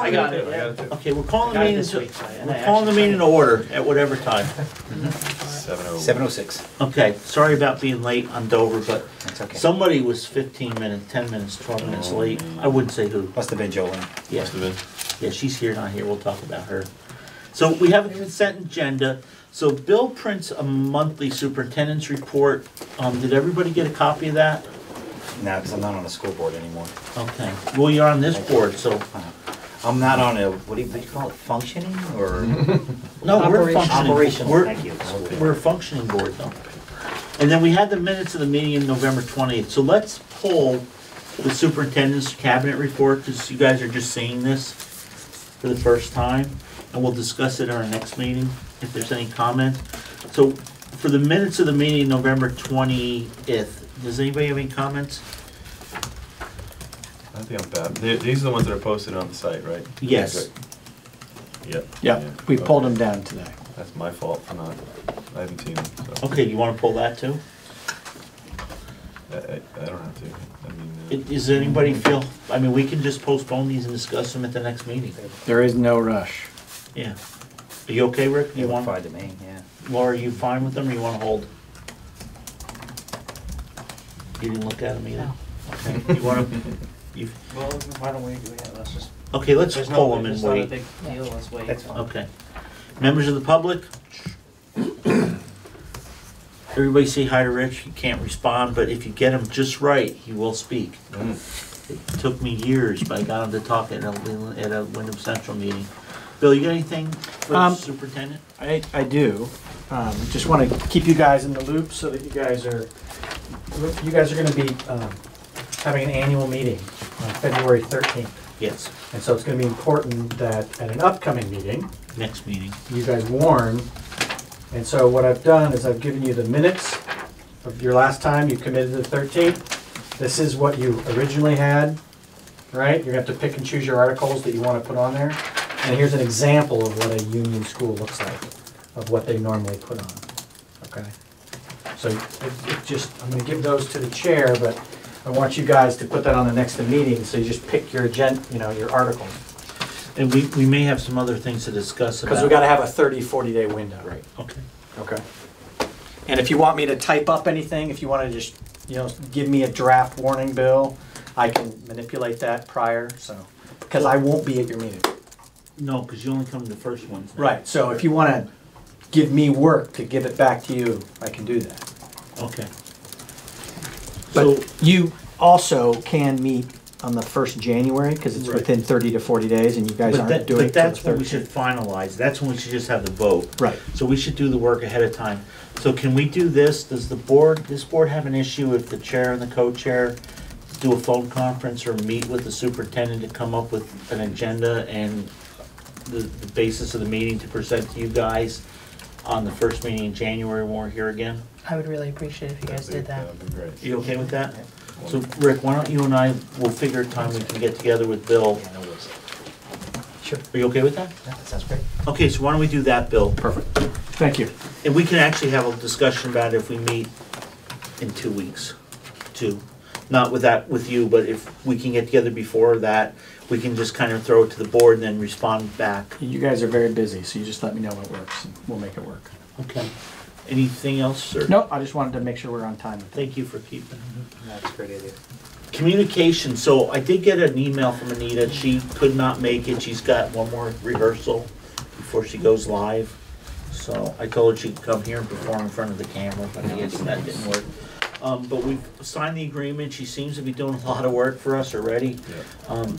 I got it. Okay, we're calling the I got it meeting, this week, and I we're calling the actually meeting to order at whatever time. 7:06. Okay, sorry about being late on Dover, but That's okay. somebody was 15 minutes, 10 minutes, 12 minutes late. I wouldn't say who. Must have been Jolene. Yeah, Must have been. yeah, she's here, not here, we'll talk about her. So we have a consent agenda. So Bill prints a monthly superintendent's report. Did everybody get a copy of that? No, because I'm not on the school board anymore. Okay, well, you're on this board, so. I'm not on a, what do you call it, functioning or? No, we're functioning. Operational, We're- thank you. We're a functioning board though. And then we had the minutes of the meeting in November 20th. So let's pull the superintendent's cabinet report, because you guys are just seeing this for the first time. And we'll discuss it at our next meeting, if there's any comments. So for the minutes of the meeting, November 20th, does anybody have any comments? I think I'm bad. These are the ones that are posted on the site, right? Yes. Yep. Yeah, we pulled them down today. That's my fault for not, I haven't seen them, so. Okay, you want to pull that too? I don't have to. I mean, Does anybody feel, I mean, we can just postpone these and discuss them at the next meeting. There is no rush. Yeah. Are you okay, Rick? They You were want, fine to me, yeah. Laura, are you fine with them or you want to hold? You didn't look at them either? Okay, you want to, you, Well, why don't we, let's just. okay, let's pull them and It's not a wait. big deal, let's wait. That's fine. Okay. Members of the public? Everybody say hi to Rich. He can't respond, but if you get him just right, he will speak. It took me years, but I got him to talk at a Wyndham Central meeting. Bill, you got anything for the superintendent? I do. Just want to keep you guys in the loop so that you guys are gonna be having an annual meeting on February 13th. Yes, And so it's gonna be important that at an upcoming meeting, next meeting. you guys warn. And so what I've done is I've given you the minutes of your last time you committed to the 13th. This is what you originally had, right? You're gonna have to pick and choose your articles that you wanna put on there. And here's an example of what a union school looks like, of what they normally put on, okay? So it just, I'm gonna give those to the chair, but I want you guys to put that on the next meeting, so you just pick your your articles. And we may have some other things to discuss about. Because we gotta have a 30, 40-day window. Right, okay. Okay. And if you want me to type up anything, if you want to just, give me a draft warning bill, I can manipulate that prior, so, because I won't be at your meeting. No, because you only come to the first ones. Right, so if you want to give me work to give it back to you, I can do that. Okay. So, But you also can meet on the 1st January, because it's Right. within 30 to 40 days, and you guys aren't doing it but that's till when the we should 13th. finalize. That's when we should just have the vote. Right. So we should do the work ahead of time. So can we do this? Does this board have an issue if the chair and the co-chair do a phone conference or meet with the superintendent to come up with an agenda and the basis of the meeting to present to you guys on the first meeting in January when we're here again? I would really appreciate if you guys did that. That'd be great. Are you okay with that? So Rick, why don't you and I, we'll figure a time we can get together with Bill. Yeah, no worries. Sure. Are you okay with that? Yeah, that sounds great. Okay, so why don't we do that, Bill? Perfect. Thank you. And we can actually have a discussion about it if we meet in 2 weeks, too. Not with you, but if we can get together before that, we can just kind of throw it to the board and then respond back. You guys are very busy, so you just let me know what works, and we'll make it work. Okay. Anything else, sir? No, I just wanted to make sure we're on time with it. Thank you for keeping. That's a great idea. Communication, so I did get an email from Anita. She could not make it. She's got one more rehearsal before she goes live. So I told her she could come here and perform in front of the camera, but I guess that didn't work. But we've signed the agreement. She seems to be doing a lot of work for us already.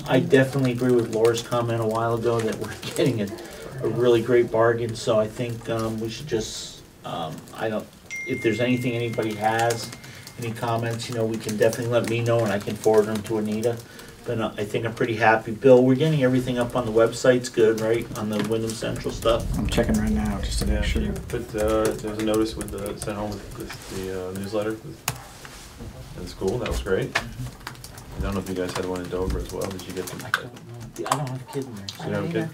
I definitely agree with Laura's comment a while ago that we're getting a really great bargain. So I think we should just, if there's anything anybody has, any comments, we can definitely let me know and I can forward them to Anita. But I think I'm pretty happy. Bill, we're getting everything up on the website's good, right? On the Wyndham Central stuff? I'm checking right now, just to Yeah, make sure. but there's a notice with sent home with the newsletter in the school. That was great. I don't know if you guys had one in Dover as well. Did you get them? I don't have a kid in there. You have a kid?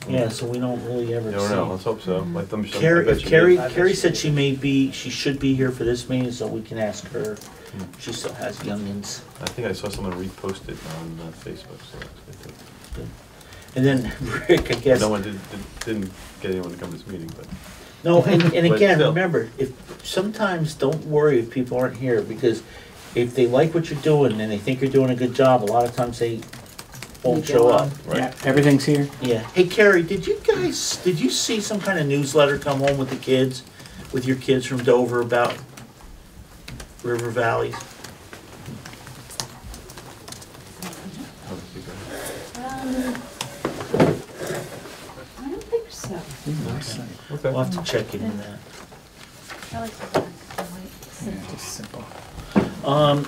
Yeah, so we don't really ever You don't know. see. Let's hope so. Let them show. Carrie said she should be here for this meeting, so we can ask her. She still has youngins. I think I saw someone repost it on Facebook, so that's good. Good. And then Rick, I guess. No one didn't get anyone to come to this meeting, but. No, and But again, still. remember, if, sometimes don't worry if people aren't here, because if they like what you're doing and they think you're doing a good job, a lot of times they won't Leave you show up. alone. Right. Everything's here? Yeah. Hey Carrie, did you see some kind of newsletter come home with the kids, with your kids from Dover about River Valley? Oh, you go I don't think so. ahead. Okay. We'll have to check into that. I like the black and white. Just simple.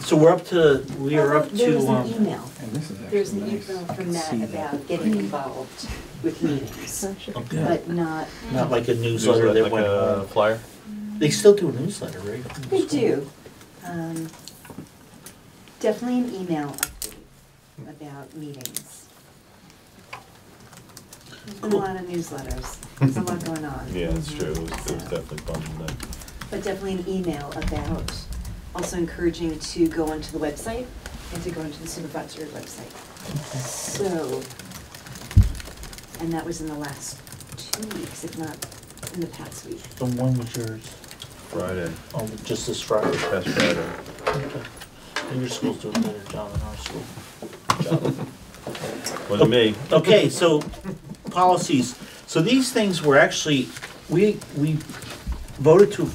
So we're up to, we are up There was to, an email. And this is There's an actually nice. email from See Matt that. about getting involved with meetings, okay, but not, not like a newsletter that Like went a home. flyer? They still do a newsletter, right? they do. Definitely an email update about meetings. There's been a lot of newsletters, there's a lot going on. Yeah, that's true. It was definitely fun that. But definitely an email about also encouraging to go onto the website and to go into the supervisory website. So, and that was in the last 2 weeks, if not in the past week. The one was yours, Friday, oh, just this Friday. past Friday. Okay. And your school's doing a better job than our school. Wasn't me. Okay, so policies. So these things were actually, we voted to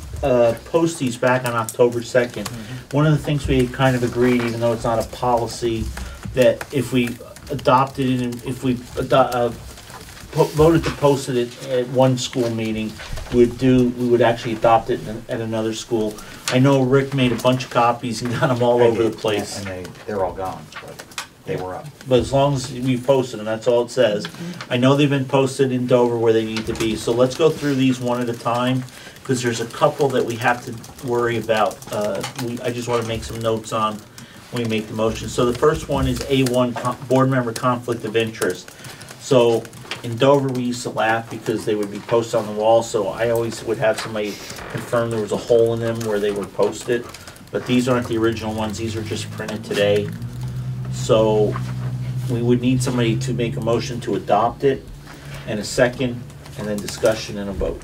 post these back on October 2nd. One of the things we kind of agreed, even though it's not a policy, that if we adopted it and if we voted to post it at one school meeting, we would actually adopt it at another school. I know Rick made a bunch of copies and got them all over the place. And they're all gone, but they were up. But as long as we posted them, that's all it says. I know they've been posted in Dover where they need to be, so let's go through these one at a time, because there's a couple that we have to worry about. I just want to make some notes on when we make the motion. So the first one is A1, board member conflict of interest. So in Dover, we used to laugh because they would be posted on the wall, so I always would have somebody confirm there was a hole in them where they were posted. But these aren't the original ones, these are just printed today. So we would need somebody to make a motion to adopt it, and a second, and then discussion and a vote.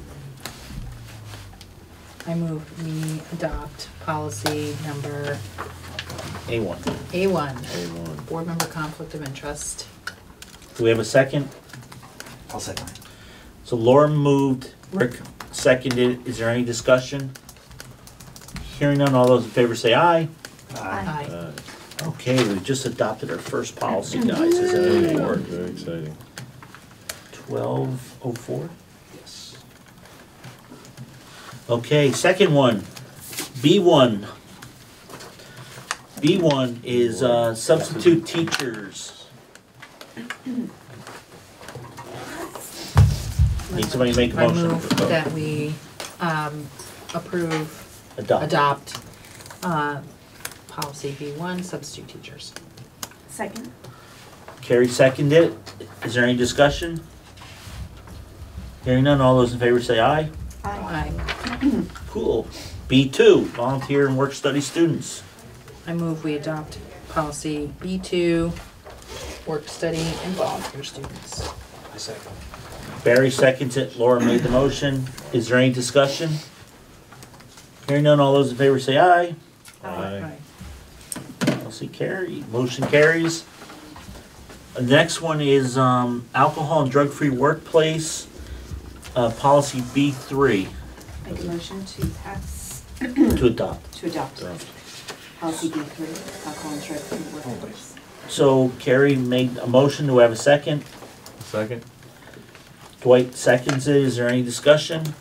I move we adopt policy number A1. A1, board member conflict of interest. Do we have a second? I'll second it. So Laura moved, Rick seconded. Is there any discussion? Hearing none, all those in favor say aye. Aye. Okay, we just adopted our first policy, guys. Is that Very report? very exciting. 1204? Yes. Okay, second one, B1. B1 is substitute teachers. Need somebody to make a I motion. move that we approve, Adopt. policy B1, substitute teachers. Second? Carrie seconded it. Is there any discussion? Hearing none, all those in favor say aye. Aye. Cool. B2, volunteer and work study students. I move we adopt policy B2, work study and volunteer students. I second. Barry seconds it. Laura made the motion. Is there any discussion? Hearing none, all those in favor say aye. Aye. I'll see carry. Motion carries. The next one is alcohol and drug-free workplace, policy B3, Make a motion to pass, to adopt. to adopt policy B3, alcohol and drug-free workplace. So Carrie made a motion. Do we have a second? Second? Dwight seconds it. Is there any discussion?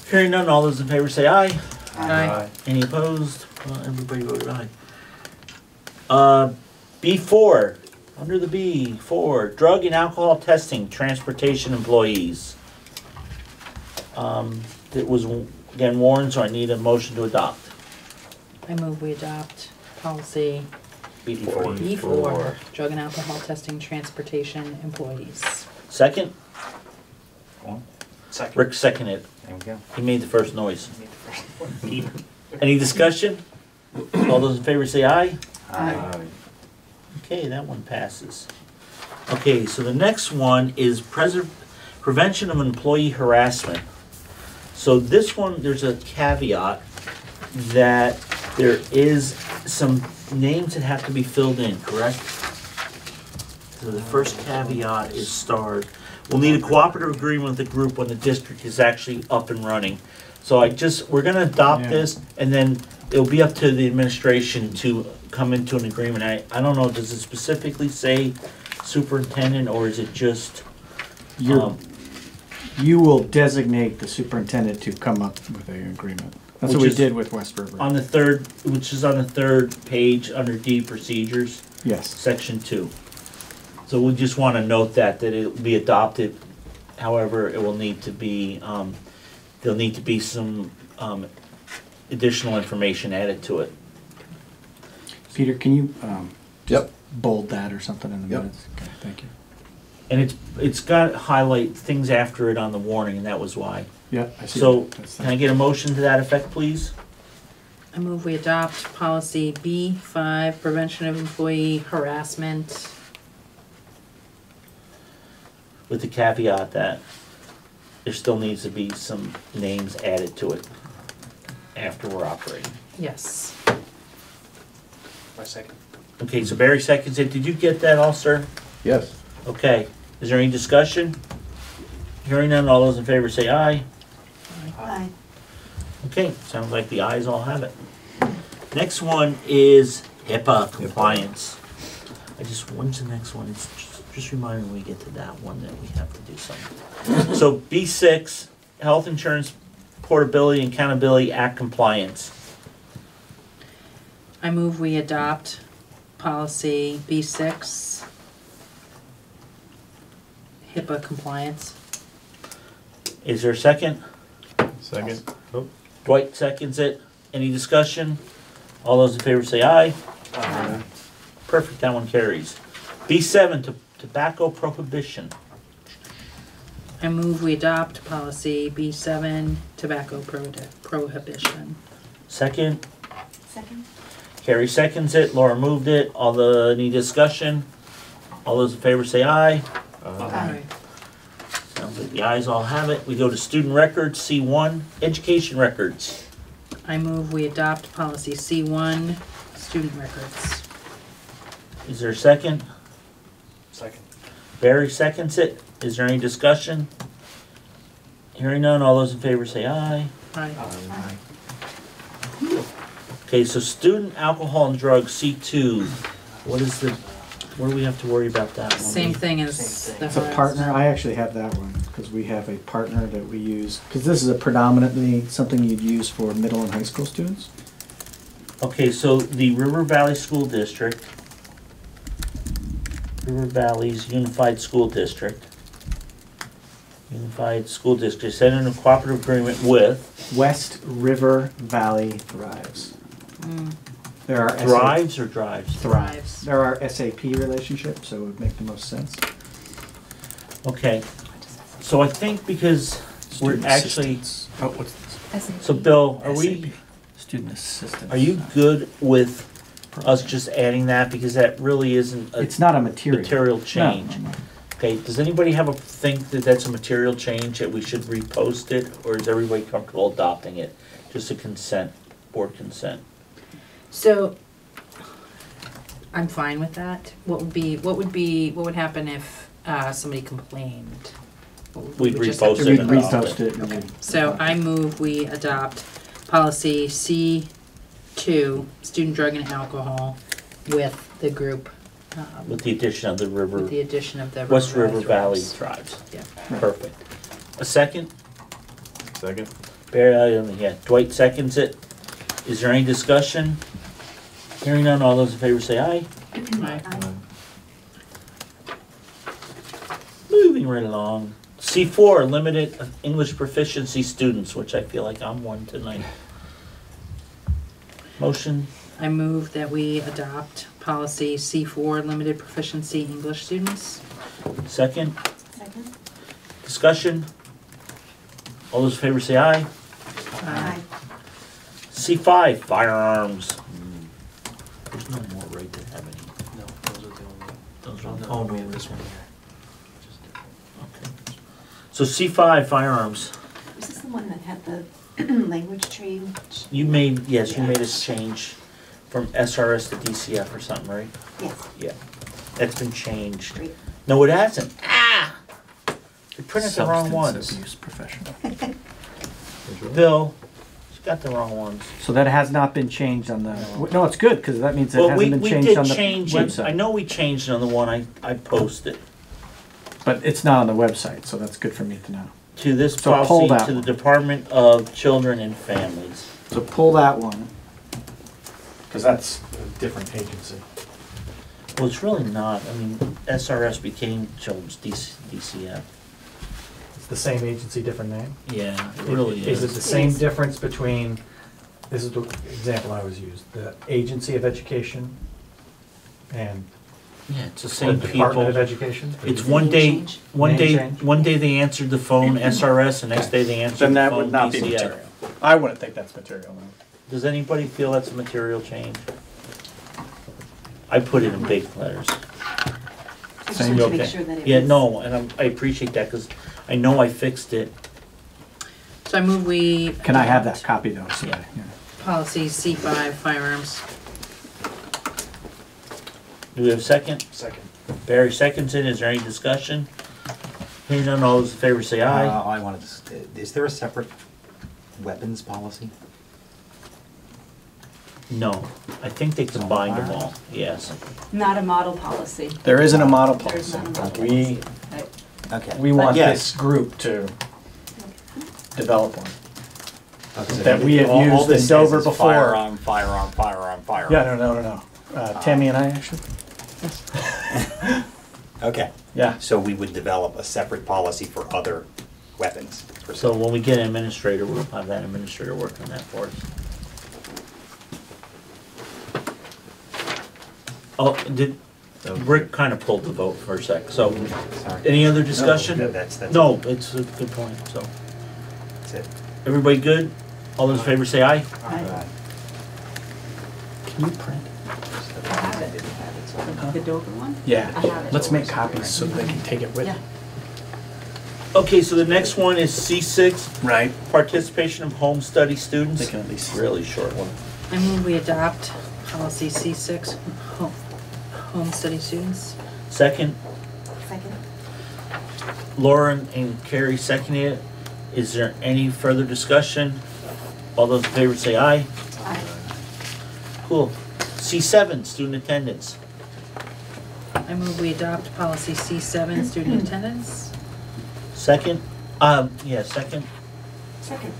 Hearing none, all those in favor say aye. Aye. Any opposed? Well, everybody voted aye. B4, under the B4, drug and alcohol testing, transportation employees. It was, again, Warren, so I need a motion to adopt. I move we adopt policy B4. B4, drug and alcohol testing, transportation employees. Second? One. Second. Rick seconded. There we go. He made the first noise. Any discussion? All those in favor say aye. Aye. Okay, that one passes. Okay, so the next one is prevention of employee harassment. So this one, there's a caveat that there is some names that have to be filled in, correct? So the first caveat is starred. We'll need a cooperative agreement with the group when the district is actually up and running. So we're gonna adopt this, and then it'll be up to the administration to come into an agreement. I don't know, does it specifically say superintendent, or is it just? You will designate the superintendent to come up with an agreement. That's what we did with West River. On the third, which is on the third page under D procedures, Yes. section 2. So we just want to note that it'll be adopted. However, it will need to be, there'll need to be some additional information added to it. Peter, can you Yep. bold that or something in the Yep. minutes? Okay, thank you. And it's got highlight things after it on the warning, and that was why. Yeah, I see. So That's can I get a motion to that effect, please? I move we adopt policy B5, prevention of employee harassment. With the caveat that there still needs to be some names added to it after we're operating. Yes. My second. Okay, so Barry seconds it. Did you get that all, sir? Yes. Okay, is there any discussion? Hearing none, all those in favor say aye. Aye. Okay, sounds like the ayes all have it. Next one is HIPAA compliance. When's the next one? It's just remind me when we get to that one that we have to do something. So B6, Health Insurance Portability and Accountability Act compliance. I move we adopt policy B6, HIPAA compliance. Is there a second? Second. Oh, Dwight seconds it. Any discussion? All those in favor say aye. Perfect, that one carries. B7, tobacco prohibition. I move we adopt policy B7, tobacco prohibition. Second, Second? Carrie seconds it. Laura moved it. Any discussion? All those in favor say aye. Aye. Sounds like the ayes all have it. We go to student records, C1, education records. I move we adopt policy C1, student records. Is there a second? Second. Barry seconds it. Is there any discussion? Hearing none, all those in favor say aye. Aye. Okay, so student alcohol and drugs, C2. What do we have to worry about that one? Same thing as Same the It's a harass- partner. I actually have that one because we have a partner that we use, because this is a predominantly something you'd use for middle and high school students. Okay, so the River Valley School District, River Valley's Unified School District, set in a cooperative agreement with West River Valley Thrives. Mm, There are Thrives or Drives? thrives. There are SAP relationships, so it would make the most sense. Okay, so I think because we're Student actually, assistance. Oh, what's this? so Bill, SAP. Student assistance. are you good with us just adding that, because that really isn't a It's not a material. material No, change? no, no. Okay, does anybody think that that's a material change, that we should repost it, or is everybody comfortable adopting it? Just a consent, board consent? So, I'm fine with that. What would happen if somebody complained? We'd We would just have repost to it We'd and repost adopt repost it. it. Okay, so I move we adopt policy C2, student drug and alcohol, with the group, With the addition of the river, with the addition of the West River Valley Thrives. tribes. Yeah. Perfect. A second? second. Barry, yeah, Dwight seconds it. Is there any discussion? Hearing none, all those in favor say aye. Aye. Moving right along. C4, limited English proficiency students, which I feel like I'm one tonight. Motion, I move that we adopt policy C4, limited proficiency English students. second. Second? Discussion? All those in favor say aye. Aye. C5, firearms. There's no more right to have any. No, those are the only. Those are Oh, we have this one here. Okay. So C5, firearms. Was this the one that had the language change? You made, yes, you made us change from SRS to DCF or something, right? Yes, Yeah. That's been changed. great. No, it hasn't. Ah! You printed the wrong ones. Substance abuse professional. Bill, you got the wrong ones. So that has not been changed on the, no, it's good, because that means it Well, hasn't been we changed did on the change it. I website. know we changed it on the one I posted. But it's not on the website, so that's good for me to know. To this So pull policy, that to the one. Department of Children and Families. So pull that one. Because that's a different agency. Well, it's really not. I mean, SRS became Children's DCF. It's the same agency, different name. Yeah, it really Is it is. the same difference between, this is the example I always use, the Agency of Education and Yeah, it's the the same Department of people. Education? It's Name one day, change. one Name day, change. one day they answered the phone SRS, the next day they answered Then the that phone would not be DCF. material. I wouldn't think that's material, no. Does anybody feel that's a material change? I put it in big letters. I just Same, wanted to make okay. sure that it was. Yeah, no, and I appreciate that, because I know I fixed it. So I move we. Can I have that copy though? So Yeah. that- yeah. Policy C5, firearms. Do we have a second? Second. Barry seconds it. Is there any discussion? Hearing none, all those in favor say aye. I wanted to, is there a separate weapons policy? No, I think they combined them all, yes. Not a model policy. There isn't a model There's policy. not a model We, policy. Okay. we want Yes. this group to develop one. Okay. that we have All used this in says Dover is before. Firearm, firearm, firearm, firearm. Yeah, no. Tammy and I actually. Okay, Yeah. so we would develop a separate policy for other weapons. per se. So when we get an administrator, we'll have that administrator work on that for us. Oh, Rick kind of pulled the vote for a sec, so, Sorry. any other discussion? No, that's. No, it's a good point, so. That's it. Everybody good? All those in favor say aye. Right. Can you print? I have it. The Dover one? I Yeah. have it. Let's make copies so they can take it with Yeah. them. Okay, so the next one is C6, Right. participation of home study students. They can at least. Really short one. I move we adopt policy C6, home study students. Second, Second? Lauren and Carrie seconded it. Is there any further discussion? All those in favor say aye. Aye. Cool. C7, student attendance. I move we adopt policy C7, student attendance. Second, second. Second.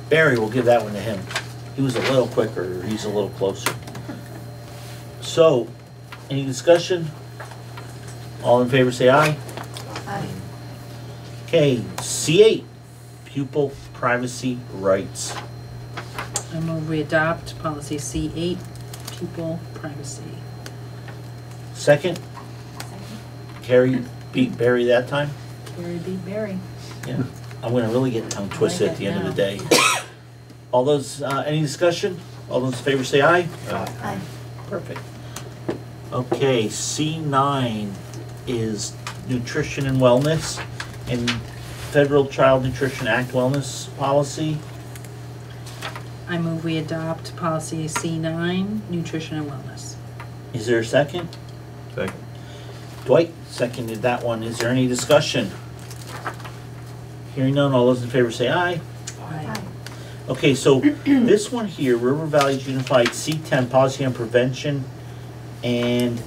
Barry, we'll give that one to him. He was a little quicker, he's a little closer. So, any discussion? All in favor say aye. Aye. Okay, C8, pupil privacy rights. I move we adopt policy C8, pupil privacy. Second, Second. Carrie beat Barry that time? Barry beat Barry. Yeah. I'm gonna really get tongue twisted at the end of the day. All those, any discussion? All those in favor say aye. Aye. Perfect. Okay, C9 is nutrition and wellness and Federal Child Nutrition Act wellness policy. I move we adopt policy C9, nutrition and wellness. Is there a second? Second. Dwight seconded that one. Is there any discussion? Hearing none, all those in favor say aye. Aye. Okay, so this one here, River Valley's Unified C10 policy on prevention and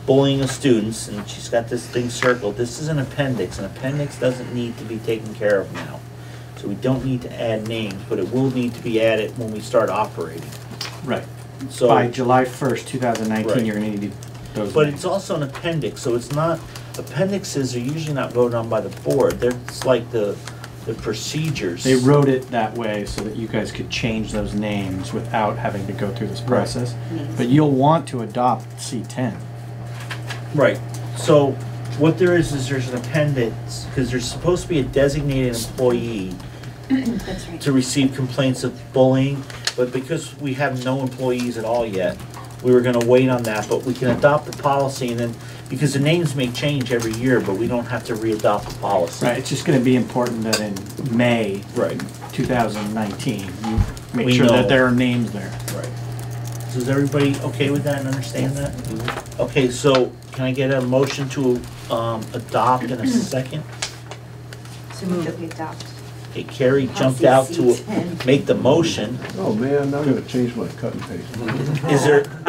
bullying of students, and she's got this thing circled. This is an appendix. An appendix doesn't need to be taken care of now. So we don't need to add names, but it will need to be added when we start operating. Right. So, By July 1st, 2019, Right. you're gonna need those. but names. it's also an appendix, so it's not, appendixes are usually not voted on by the board. They're, it's like the procedures. They wrote it that way so that you guys could change those names without having to go through this process. Names. But you'll want to adopt C10. Right, so what there is there's an appendix, because there's supposed to be a designated employee That's right. to receive complaints of bullying, but because we have no employees at all yet, we were gonna wait on that, but we can adopt the policy and then, because the names may change every year, but we don't have to re-adopt the policy. Right, it's just gonna be important that in May Right. 2019, you make We sure know. that there are names there. Right. So is everybody okay with that and understand that? Okay, so can I get a motion to adopt in a second? So Move moved. that we adopt. Okay, Carrie jumped out to C10. make the motion. Oh, man, I'm gonna change my cut and paste.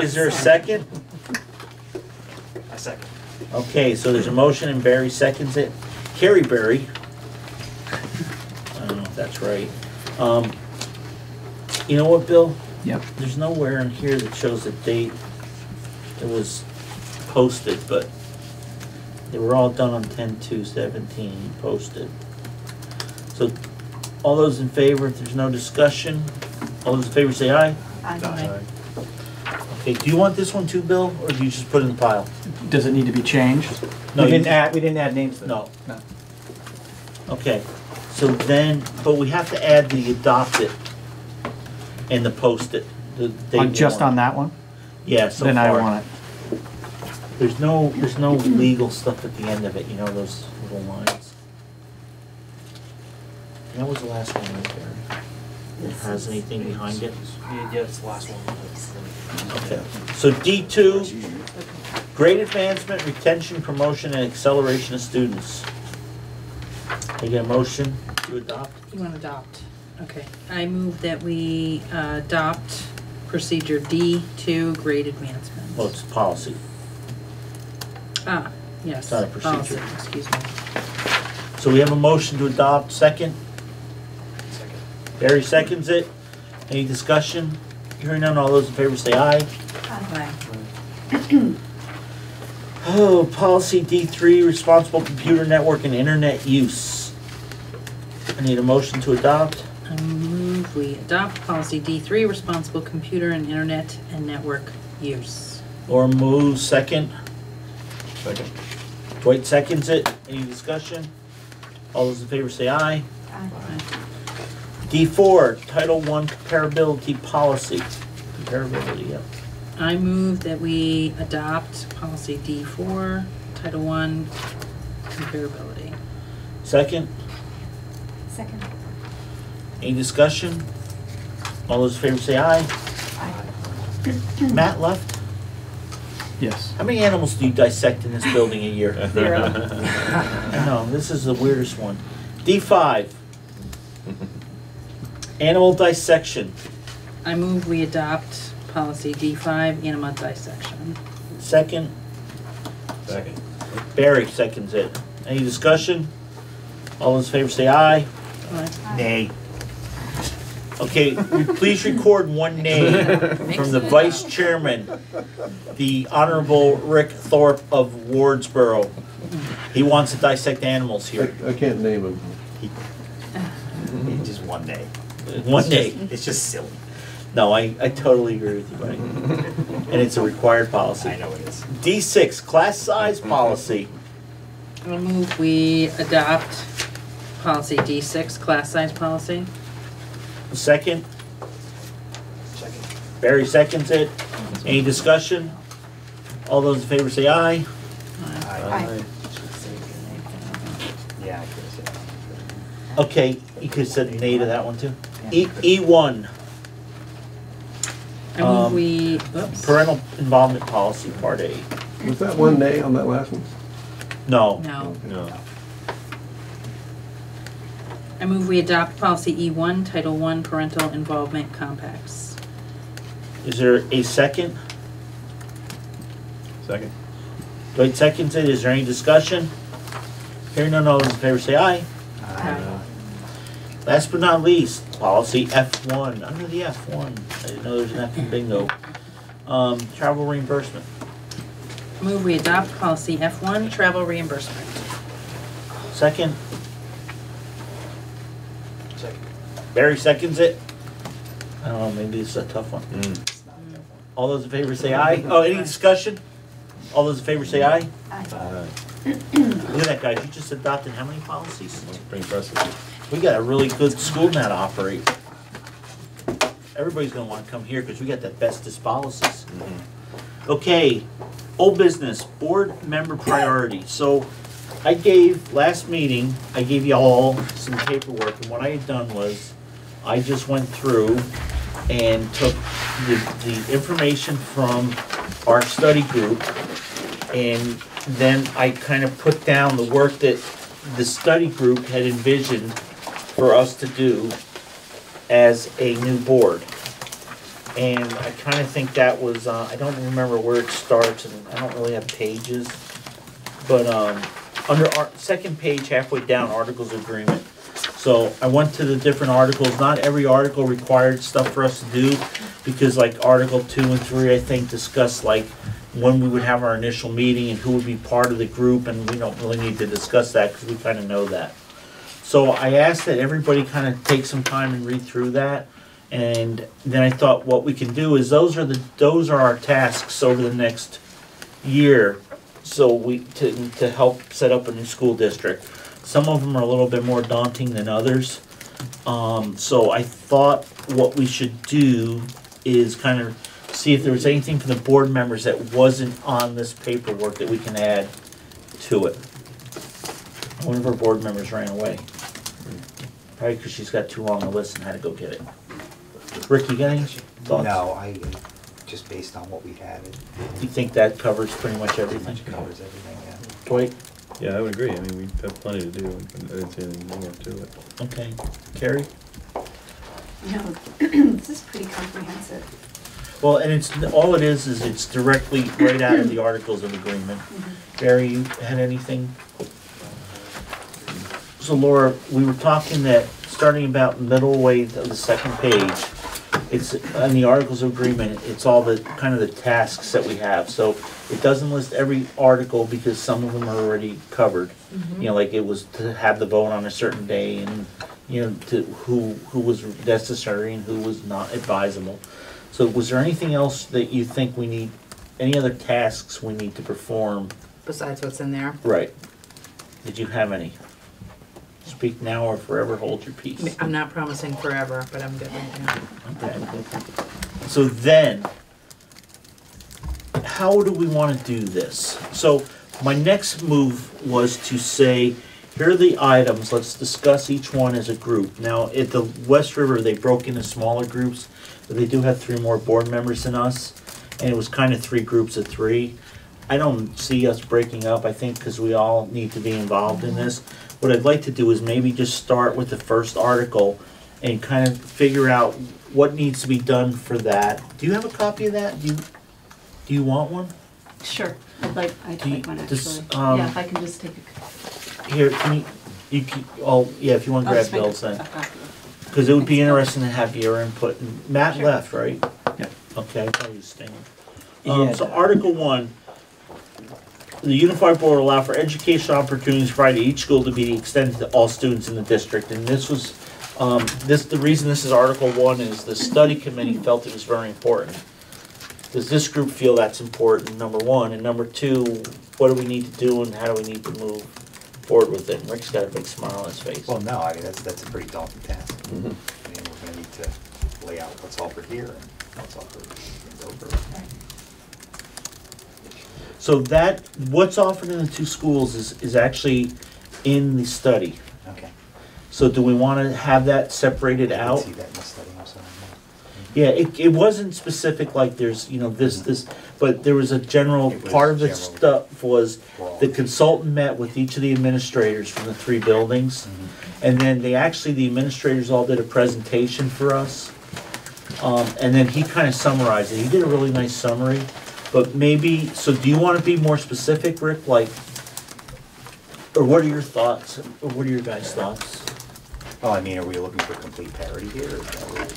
Is there a second? A second. Okay, so there's a motion and Barry seconds it. Carrie Barry. I don't know if that's right. You know what, Bill? Yep. There's nowhere in here that shows the date it was posted, but they were all done on 10/2/17 posted. So, all those in favor, if there's no discussion, all those in favor say aye. Aye. Okay, do you want this one too, Bill, or do you just put it in the pile? Does it need to be changed? No, We you- didn't add names there. No. No. Okay, so then, but we have to add the adopted and the posted. The date Just on warrant. that one? Yeah, so Then I far. want it. There's no legal stuff at the end of it, you know, those little lines. That was the last one right there. Has anything behind it? Yeah, it's the last one. Okay, so D2, grade advancement, retention, promotion, and acceleration of students. Can I get a motion to adopt? You want to adopt? Okay. I move that we adopt procedure D2, grade advancement. Well, it's policy. Ah, yes. It's not a procedure. Policy, excuse me. So we have a motion to adopt, second? Barry seconds it. Any discussion? Hearing none, all those in favor say aye. Aye. Oh, policy D3, responsible computer network and internet use. I need a motion to adopt. I move we adopt policy D3, responsible computer and internet and network use. Laura moves, second. Second. Dwight seconds it. Any discussion? All those in favor say aye. Aye. D4, Title I comparability policy. Comparability, yep. I move that we adopt policy D4, Title I, comparability. Second, Second. any discussion? All those in favor say aye. Aye. Matt left. Yes. How many animals do you dissect in this building a year? Zero. I know, this is the weirdest one. D5, animal dissection. I move we adopt policy D5, animal dissection. Second, Second. Barry seconds it. Any discussion? All those in favor say aye. Aye. Nay. Okay, please record one name from the vice chairman, the Honorable Rick Thorpe of Wardsboro. He wants to dissect animals here. I can't name him. Just one day. One day. It's just silly. No, I totally agree with you, buddy. And it's a required policy. I know it is. D6, class size policy. I move we adopt policy D6, class size policy. Second, Second. Barry seconds it. Any discussion? All those in favor say aye. Aye. Yeah, I could have said that. Okay, you could have said nay to that one too. E1, I move we, oops. parental involvement policy, part A. Was that one nay on that last one? No. No. No. I move we adopt policy E1, Title I, parental involvement compacts. Is there a second? Second. Dwight seconds it. Is there any discussion? Hearing none, all those in favor say aye. Aye. Last but not least, policy F1. Under the F1, I didn't know there's an F in bingo. Travel reimbursement. I move we adopt policy F1, travel reimbursement. Second, Second. Barry seconds it. I don't know, maybe it's a tough one. It's not that one. All those in favor say aye. Oh, any discussion? All those in favor say aye. Aye. Look at that, guys. You just adopted how many policies? That's pretty impressive. We got a really good school now to operate. Everybody's gonna wanna come here because we got the bestest policies. Okay, old business, board member priorities. So I gave, last meeting, I gave you all some paperwork, and what I had done was, I just went through and took the information from our study group, and then I kind of put down the work that the study group had envisioned for us to do as a new board. And I kind of think that was, I don't remember where it starts, and I don't really have pages, but under our second page, halfway down, Articles of Agreement. So I went to the different articles. Not every article required stuff for us to do, because like Article 2 and 3, I think, discuss like when we would have our initial meeting and who would be part of the group, and we don't really need to discuss that because we kind of know that. So I asked that everybody kind of take some time and read through that. And then I thought what we can do is those are our tasks over the next year. So to help set up a new school district. Some of them are a little bit more daunting than others. So I thought what we should do is kind of see if there was anything from the board members that wasn't on this paperwork that we can add to it. One of our board members ran away. Probably because she's got too long a list and had to go get it. Rick, you got any thoughts? No, just based on what we had, it You think that covers pretty much everything? covers everything, yeah. Dwight? Yeah, I would agree. I mean, we have plenty to do. I didn't see anything more to it. Okay. Carrie? No, this is pretty comprehensive. Well, and all it is it's directly right out of the Articles of Agreement. Barry, you had anything? So Laura, we were talking that starting about middle way of the second page, it's on the Articles of Agreement, it's all the kind of the tasks that we have. So it doesn't list every article because some of them are already covered. You know, like it was to have the vote on a certain day, and you know, to who was necessary and who was not advisable. So was there anything else that you think we need, any other tasks we need to perform? Besides what's in there. Right. Did you have any? Speak now or forever hold your peace. I'm not promising forever, but I'm good right now. Okay. So then, how do we want to do this? So my next move was to say, here are the items, let's discuss each one as a group. Now, at the West River, they broke into smaller groups, but they do have 3 more board members than us, and it was kind of 3 groups of 3. I don't see us breaking up, I think, because we all need to be involved in this. What I'd like to do is maybe just start with the first article and kind of figure out what needs to be done for that. Do you have a copy of that? Do you want one? Sure, I'd like one this, actually. Yeah, if I can just take a. Here, can yeah, if you want to I'll grab just make Bill's a then. copy. Because it would be interesting to have your input. And Matt Sure. left, right? Yeah. Okay, I thought he was staying. Yeah. So Article 1, the Unified Board will allow for educational opportunities provided to each school to be extended to all students in the district. And this was, the reason this is Article 1 is the study committee felt it was very important. Does this group feel that's important, number 1? And number 2, what do we need to do and how do we need to move forward with it? Rick's got a big smile on his face. Well, no, I mean, that's a pretty daunting task. I mean, we're gonna need to lay out what's offered here and what's offered in Dover. So that, what's offered in the 2 schools is actually in the study. Okay. So do we want to have that separated I did out? see that in the study also. Yeah, it wasn't specific like there's, you know, this, but there was a general, It was part of the general. stuff was Broad. the consultant met with each of the administrators from the 3 buildings. And then the administrators all did a presentation for us. And then he kind of summarized it. He did a really nice summary. But maybe, so do you want to be more specific, Rick? Like, or what are your thoughts? Or what are your guys' thoughts? Well, I mean, are we looking for complete parity here? Or is that what-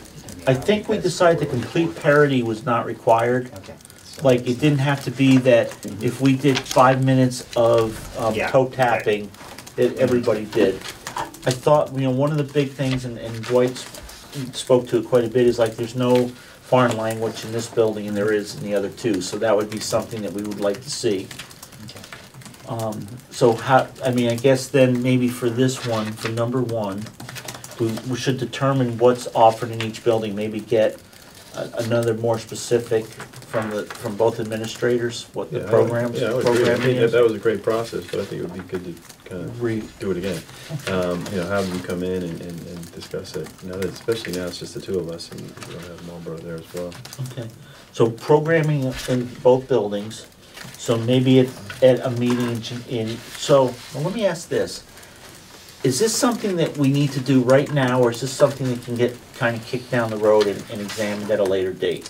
I think we decided the complete parity was not required. Okay. So- Like, it didn't have to be that if we did 5 minutes of Yeah, toe okay. tapping, that everybody did. I thought, you know, one of the big things, and Dwight spoke to it quite a bit, is like there's no foreign language in this building and there is in the other 2. So that would be something that we would like to see. Okay. So how, I mean, I guess then maybe for this one, for number 1, we should determine what's offered in each building, maybe get another more specific from both administrators, what the Yeah, programs, Yeah, I would agree. I programming think is? that was a great process, but I think it would be good to kind Re- of do it again. Have them come in and discuss it, especially now it's just the two of us, and we'll have Marlboro there as well. Okay, so programming in both buildings, so maybe at a meeting well, let me ask this. Is this something that we need to do right now, or is this something that can get kind of kicked down the road and examined at a later date?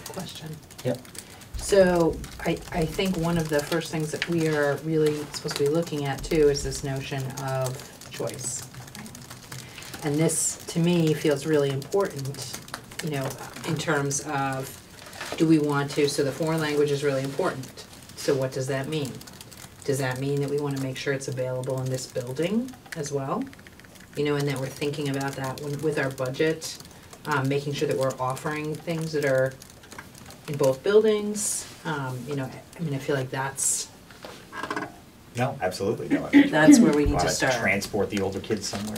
Question. Yep. So I think one of the first things that we are really supposed to be looking at too is this notion of choice. And this, to me, feels really important, in terms of, do we want to, so the foreign language is really important. So what does that mean? Does that mean that we want to make sure it's available in this building as well? And that we're thinking about that with our budget, making sure that we're offering things that are in both buildings. I feel like that's No, absolutely, no. That's where we need to Wanna start. Transport the older kids somewhere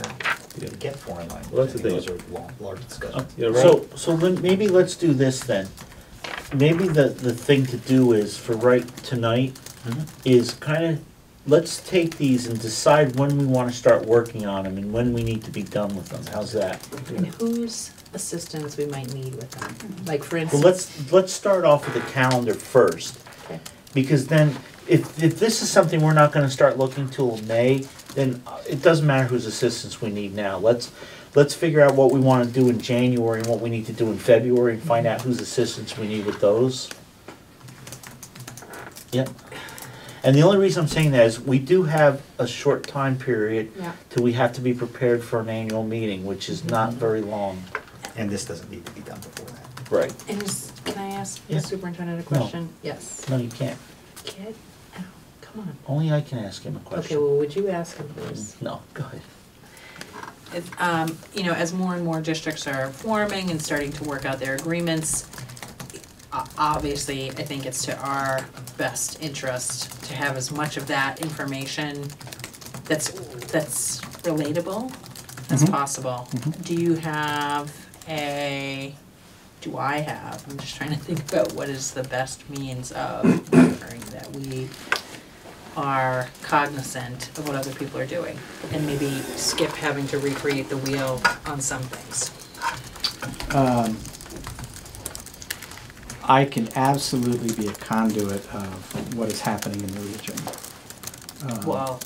Yeah. to get foreign language. Well, that's the I think thing. Those are large discussions. Yeah, right. So then maybe let's do this then. Maybe the thing to do is, for right tonight, is kind of, let's take these and decide when we want to start working on them and when we need to be done with them. How's that? And whose assistance we might need with them. Like, for Well, instance. let's start off with the calendar first. Okay. Because then, if this is something we're not gonna start looking till May, then it doesn't matter whose assistance we need now. Let's figure out what we wanna do in January and what we need to do in February and find out whose assistance we need with those. Yep. And the only reason I'm saying that is we do have a short time period Yeah. till we have to be prepared for an annual meeting, which is not very long. And this doesn't need to be done before that. Right. And can I ask Yeah. the superintendent a question? Yes. No, you can't. Kid? Oh, come on. Only I can ask him a Okay, question. well, would you ask him please? No, go ahead. As more and more districts are forming and starting to work out their agreements, obviously, I think it's to our best interest to have as much of that information that's relatable as possible. Do I have, I'm just trying to think about what is the best means of ensuring that we are cognizant of what other people are doing and maybe skip having to recreate the wheel on some things. I can absolutely be a conduit of what is happening in the region. Well,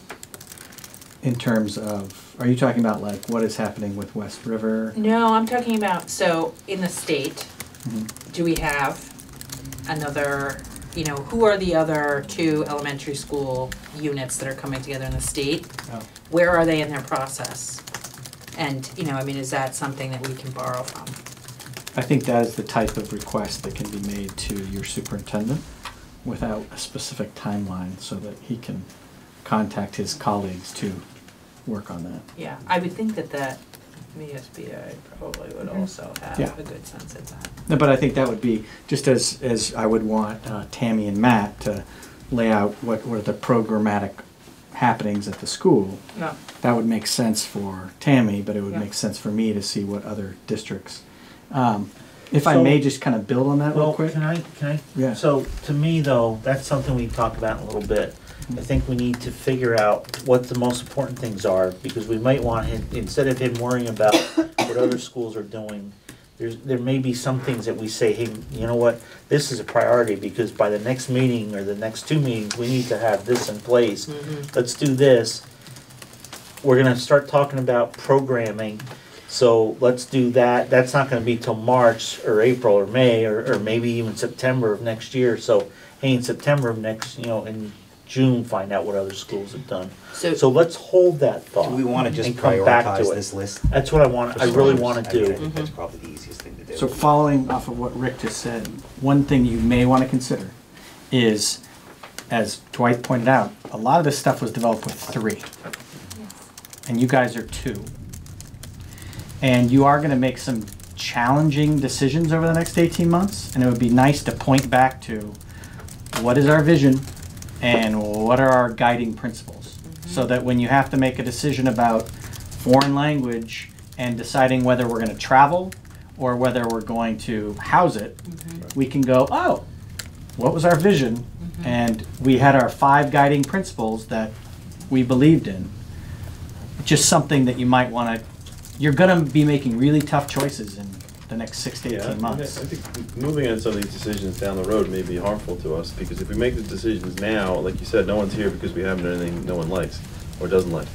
In terms of, are you talking about like what is happening with West River? no, I'm talking about, so in the state, Mhm. do we have another, who are the other two elementary school units that are coming together in the state? Oh. Where are they in their process? And, is that something that we can borrow from? I think that is the type of request that can be made to your superintendent without a specific timeline so that he can contact his colleagues to work on that. Yeah, I would think that MSBA probably would also have Yeah. a good sense of that. No, but I think that would be, just as I would want Tammy and Matt to lay out what are the programmatic happenings at the school, Yeah. that would make sense for Tammy, but it would Yeah. make sense for me to see what other districts. If I So- may just kind of build on that real Well, quick. can I? Yeah. So, to me though, that's something we can talk about in a little bit. I think we need to figure out what the most important things are, because we might want him, instead of him worrying about what other schools are doing, there may be some things that we say, hey, you know what, this is a priority, because by the next meeting or the next two meetings, we need to have this in place. Let's do this. We're gonna start talking about programming, so let's do that. That's not gonna be till March or April or May or maybe even September of next year. So, hey, in September of next, in June, find out what other schools have done. So let's hold that thought. Do we want to just and come back to prioritize it. this list? That's what I want, I really wanna I do. think that's probably the easiest thing to do. So following off of what Rick just said, one thing you may want to consider is, as Dwight pointed out, a lot of this stuff was developed with 3. And you guys are 2. And you are going to make some challenging decisions over the next 18 months, and it would be nice to point back to what is our vision and what are our guiding principles, so that when you have to make a decision about foreign language and deciding whether we're going to travel or whether we're going to house it, we can go, oh, what was our vision? And we had our 5 guiding principles that we believed in. Just something that you might want to, you're going to be making really tough choices in the next 6 to 18 months. I think moving on some of these decisions down the road may be harmful to us, because if we make the decisions now, like you said, no one's here because we haven't done anything no one likes or doesn't like.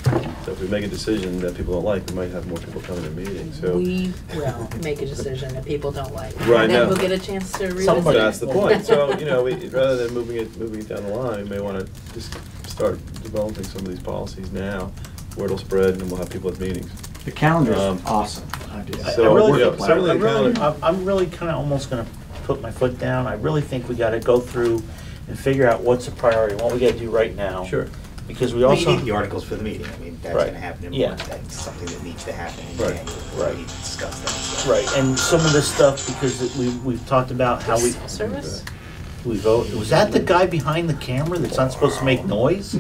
So if we make a decision that people don't like, we might have more people coming to meetings, so. We will make a decision that people don't like. Right, And then now. we'll get a chance to revisit Somebody- it. That's the point. So, you know, rather than moving it down the line, we may want to just start developing some of these policies now, where it'll spread and we'll have people at meetings. The calendar's Um, awesome idea. So, I really- yeah, certainly I the really- calendar. I'm really kind of almost going to put my foot down. I really think we got to go through and figure out what's a priority, what we got to do right now. Sure. Because we Well, also. you need the articles for the meeting. I mean, that's Right. gonna happen in Yeah. March. That's something that needs to happen in Right. January. Right. We need to discuss that. So. Right, and some of this stuff, because we've talked about how Service? we vote. Was that the guy behind the camera that's not supposed to make noise?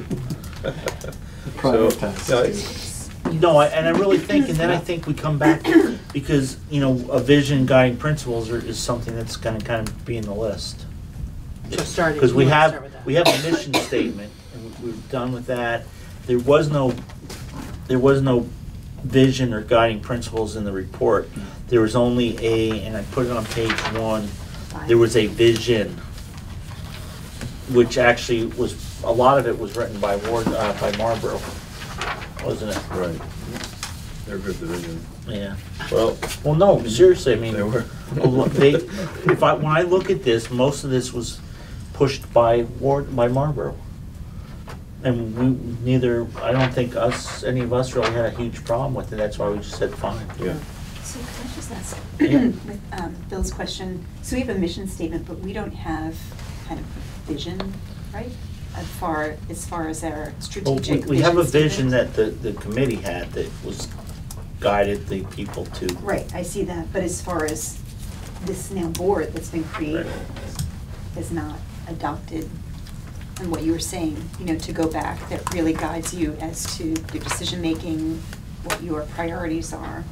Prioritize. Yeah, it's- No, and I really think, and then I think we come back, because, you know, a vision guiding principles is something that's gonna kind of be in the list. So starting. Because we you wanna have, start with that. we have a mission statement, and we're done with that. There was no vision or guiding principles in the report. There was only and I put it on page 1, there was a vision, which actually was, a lot of it was written by by Marlboro, wasn't it? Right. They're a good division. Yeah. Well, Well, no, seriously, I mean, they were. when I look at this, most of this was pushed by Marlboro. And I don't think any of us really had a huge problem with it, that's why we just said fine. Yeah. So can I just ask, Yeah. with Bill's question, so we have a mission statement, but we don't have kind of vision, right? As far as our Well, strategic we have a vision statement? that the committee had that was guided the people to. Right, I see that, but as far as this now board that's been created is not adopted, and what you were saying, you know, to go back, that really guides you as to your decision-making, what your priorities are.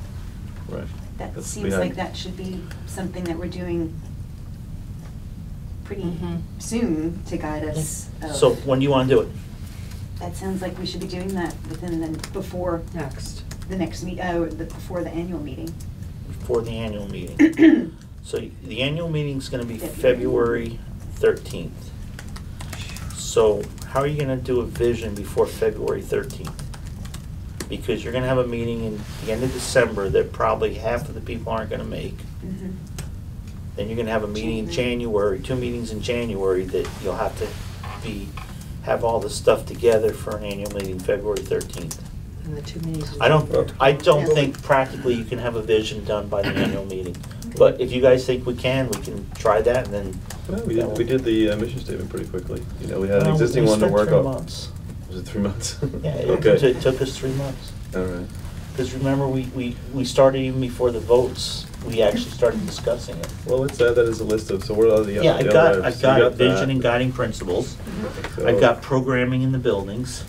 Right. That That's seems behind- like that should be something that we're doing pretty Mhm. soon to guide us. of- So when do you want to do it? That sounds like we should be doing that before Next. the next before the annual meeting. Before the annual meeting. So the annual meeting's gonna be February 13th. So how are you gonna do a vision before February 13th? Because you're gonna have a meeting in the end of December that probably half of the people aren't gonna make. Mhm. Then you're gonna have a meeting in January, 2 meetings in January that you'll have to have all the stuff together for an annual meeting, February 13th. And the 2 meetings. I don't think practically you can have a vision done by the annual meeting. But if you guys think we can try that, and then. Well, we did the mission statement pretty quickly. You know, we had an Well, existing we one to spent work 3 on. months. Was it 3 months? Yeah, Okay. it took us 3 months. All right. Because remember, we started even before the votes, we actually started discussing it. Well, let's add that as a list of, so what are the Yeah, other items? I've So got you it, vision that. and guiding principles. So- I've got programming in the buildings,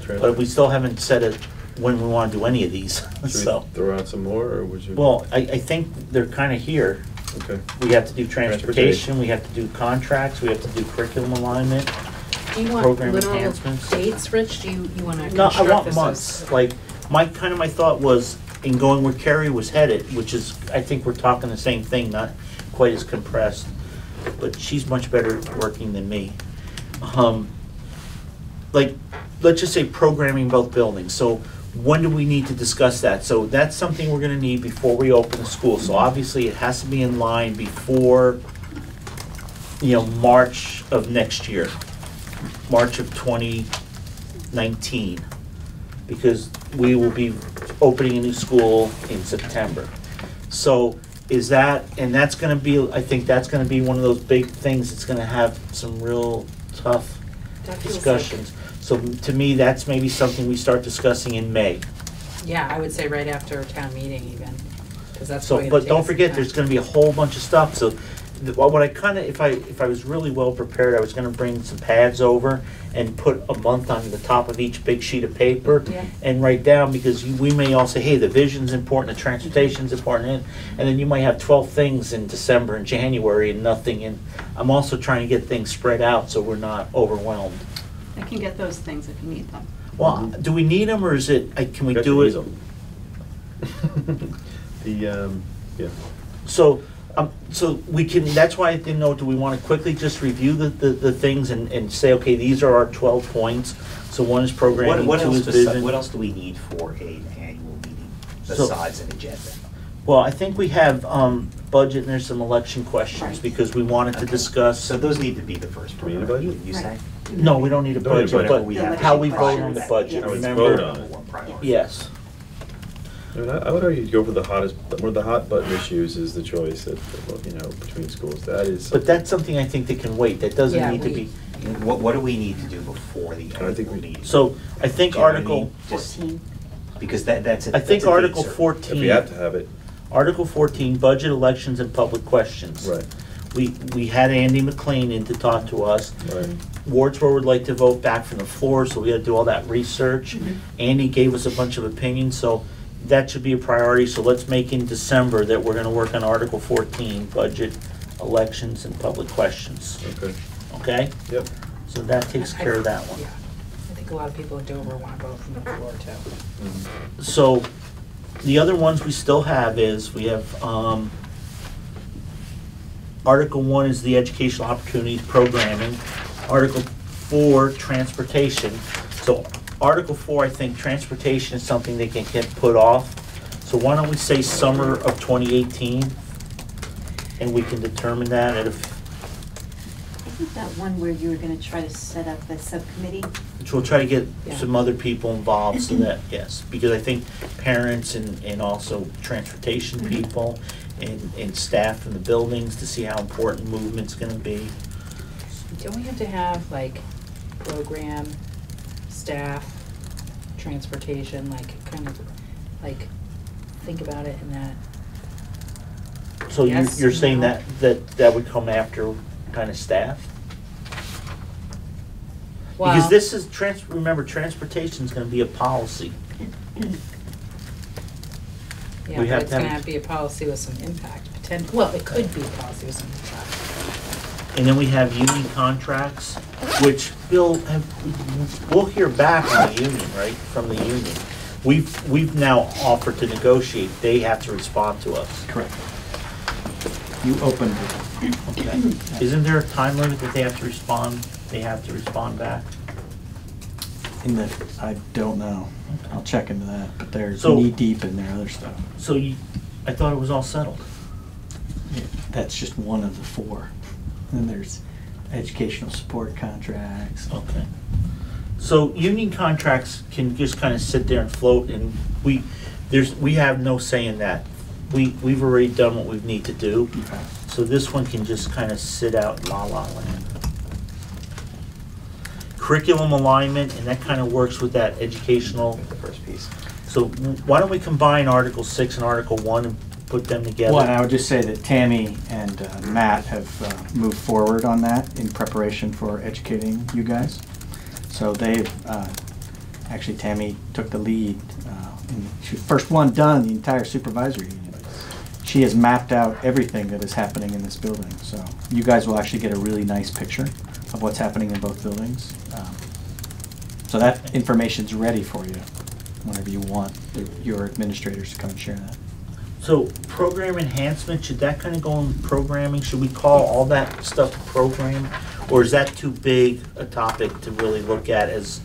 but we still haven't said it when we want to do any of these, Should so. we throw out some more, or would you? Well, I think they're kind of here. Okay. We have to do transportation, we have to do contracts, we have to do curriculum alignment. Do you want program literal enhancements. dates, Rich? Do you want to No, I construct want this months, as? like, my thought was, in going where Carrie was headed, which is, I think we're talking the same thing, not quite as compressed, but she's much better working than me. Like, let's just say programming both buildings, so when do we need to discuss that? So that's something we're gonna need before we open the school, so obviously it has to be in line before, March of next year, March of 2019, because we will be opening a new school in September. So that's gonna be, I think that's gonna be one of those big things that's gonna have some real tough That feels like- discussions. So to me, that's maybe something we start discussing in May. Yeah, I would say right after town meeting even, because that's So, going to but take don't some forget, time. there's gonna be a whole bunch of stuff, so what I kinda, if I was really well prepared, I was gonna bring some pads over and put a month on the top of each big sheet of paper Yeah. and write down, because we may all say, hey, the vision's important, the transportation's important, and then you might have 12 things in December and January and nothing, and I'm also trying to get things spread out so we're not overwhelmed. I can get those things if you need them. Well, do we need them, or is it, can we Got do your it? easel. Yeah. So we can, that's why I didn't know, do we want to quickly just review the things and say, okay, these are our 12 points? So one is programming, What two else is vision. what else do we need for an annual meeting So- besides an agenda? Well, I think we have budget and there's some election questions because we wanted to Okay. discuss. So those need to be the first Do we need a priority, budget? you say? No, we don't need a Don't need a budget, budget. We but have how we election vote on the questions. budget, Yes. remember? Vote on it. Number one priority. Yes. I mean, I would argue to go for the hottest, one of the hot button issues is the choice that, between schools. That is. But that's something I think that can wait, that doesn't Yeah, need to we- be. What do we need to do before the I think annual we- meeting? So I think Do you know what I Article, mean? Just 14. because that's a. I think that's a date Article certain. 14. If we have to have it, Article 14, budget, elections, and public questions. right, We had Andy McLean in to talk to us. right. Wardsboro would like to vote back from the floor, so we had to do all that research. Mm-hmm. Andy gave us a bunch of opinions, so that should be a priority. So let's make in December that we're gonna work on Article 14, budget, elections, and public questions, Okay, okay? yep. So that takes care of that one. Yeah. I think a lot of people in Dover want to vote from the floor too. So the other ones we still have is, we have, Article 1 is the educational opportunities programming. Article 4, transportation. So Article 4, I think transportation is something that can get put off. So why don't we say summer of 2018? And we can determine that at a, Isn't that one where you were gonna try to set up a subcommittee? which we'll try to get Yeah. some other people involved so that, yes. Because I think parents and also transportation people and staff from the buildings to see how important movement's gonna be. Don't we have to have like program, staff, transportation, like kind of, like, think about it in that, So Yes, you're saying no. that would come after kind of staff? well. Because this is, remember, transportation's gonna be a policy. Yeah, we but have it's to have- gonna have to be a policy with some impact, well, it could be a policy with some impact. And then we have union contracts, which we'll hear back on the union, right, from the union. We've now offered to negotiate, they have to respond to us. Correct. You opened it. Okay. Isn't there a time limit that they have to respond, back? In the, I don't know. I'll check into that, but they're So- knee deep in their other stuff. So I thought it was all settled. That's just one of the 4. Then there's educational support contracts. Okay. So union contracts can just kind of sit there and float, and we have no say in that. We've already done what we need to do, Okay. so this one can just kind of sit out in la land. Curriculum alignment, and that kind of works with that educational. The first piece. So why don't we combine Article 6 and Article 1 and put them together? Well, and I would just say that Tammy and Matt have moved forward on that in preparation for educating you guys. So they've, actually Tammy took the lead. She was the first one done, the entire supervisory union. She has mapped out everything that is happening in this building. So you guys will actually get a really nice picture of what's happening in both buildings. So that information's ready for you whenever you want your administrators to come and share that. So program enhancement, should that kind of go in programming? Should we call all that stuff program? Or is that too big a topic to really look at as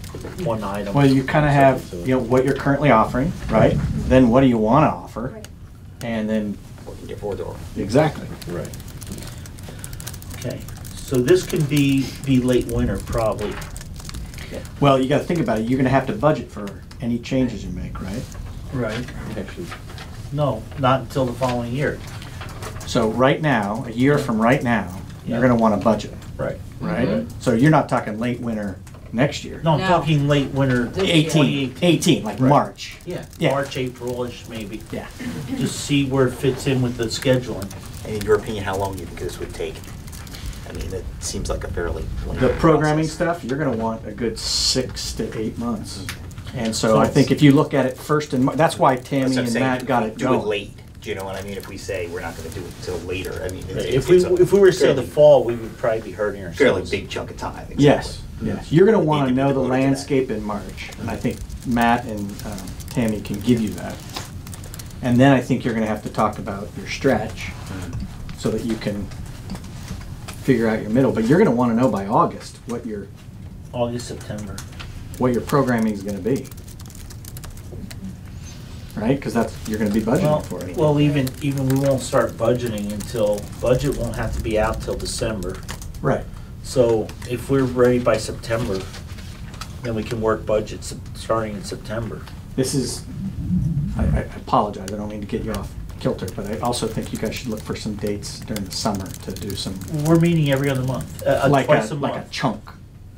one item? Well, you kind of have, what you're currently offering, right? Then what do you want to offer? Right. And then, What can get forward door. exactly. Right. Okay, so this can be late winter probably. Well, you got to think about it. You're going to have to budget for any changes you make, right? Right. Actually, No, not until the following year. So right now, a year from right now, you're going to want to budget, Right. right? Mhm. So you're not talking late winter next year. No, I'm No. talking late winter. This year. 18, like Right. March. Yeah, Yeah. March, April-ish maybe. Yeah. Just see where it fits in with the scheduling. And in your opinion, how long do you think this would take? I mean, it seems like a fairly lengthy The programming process. stuff, you're gonna want a good 6 to 8 months. And so I think if you look at it first in, that's why That's Tammy what I'm and saying, Matt got it do it going. late. Do you know what I mean? If we say we're not gonna do it until later, I mean, If we were to say the fall, we would probably be hurting ourselves. fairly big chunk of time. Exactly. Yes, yes. You're gonna Need wanna to be know the devoted to that. landscape in March, and I think Matt and Tammy can give you that. And then I think you're gonna have to talk about your stretch, so that you can figure out your middle. But you're gonna wanna know by August what your August, September. programming is gonna be. Right? Because that's, you're gonna be budgeting for it. Well, even we won't start budgeting until, budget won't have to be out till December. Right. So if we're ready by September, then we can work budgets starting in September. This is, I apologize, I don't mean to get you off kilter, but I also think you guys should look for some dates during the summer to do some, We're meeting every other month, twice a like a month. chunk.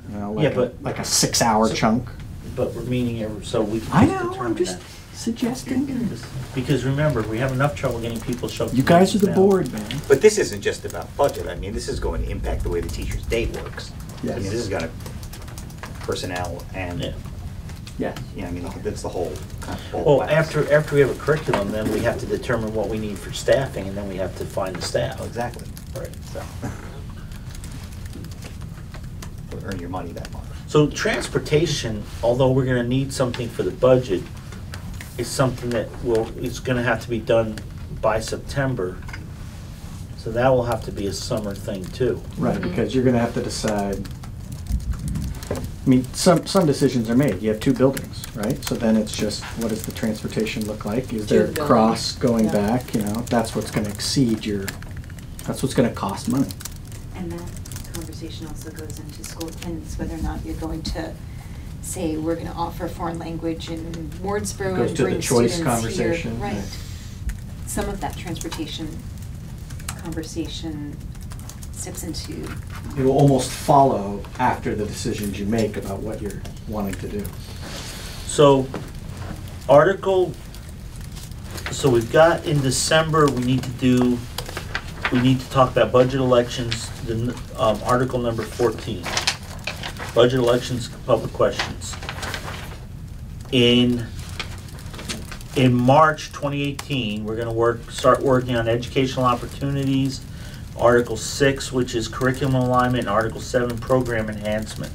You know, Yeah, like but- like a 6-hour chunk. But we're meeting every, so we can I just know, I'm determine just that. suggesting. Because remember, we have enough trouble getting people to show up. You to guys are the now. board, man. But this isn't just about budget. I mean, this is going to impact the way the teacher's day works. I mean, Yes. this is gonna personnel and, Yeah. Yeah. you know, I mean, that's the whole kind of whole Well, class. after we have a curriculum, then we have to determine what we need for staffing, and then we have to find the staff. Oh, exactly. Right. So. You'll earn your money that month. So transportation, although we're gonna need something for the budget, is something that it's gonna have to be done by September. So that will have to be a summer thing too. Right, because you're gonna have to decide. I mean, some decisions are made. You have 2 buildings, right? So then it's just, what does the transportation look like? Is there a Two cross buildings, going yeah. back, you know? That's what's gonna exceed your, that's what's gonna cost money. And that conversation also goes into school attendance, whether or not you're going to say, we're gonna offer foreign language in Wardsboro Goes and to the bring choice students here. conversation, Right. right. Some of that transportation conversation steps into, It will almost follow after the decisions you make about what you're wanting to do. So so we've got in December, we need to talk about budget elections, article number 14. Budget elections, public questions. In March 2018, we're gonna start working on educational opportunities, Article 6, which is curriculum alignment, and Article 7, program enhancement.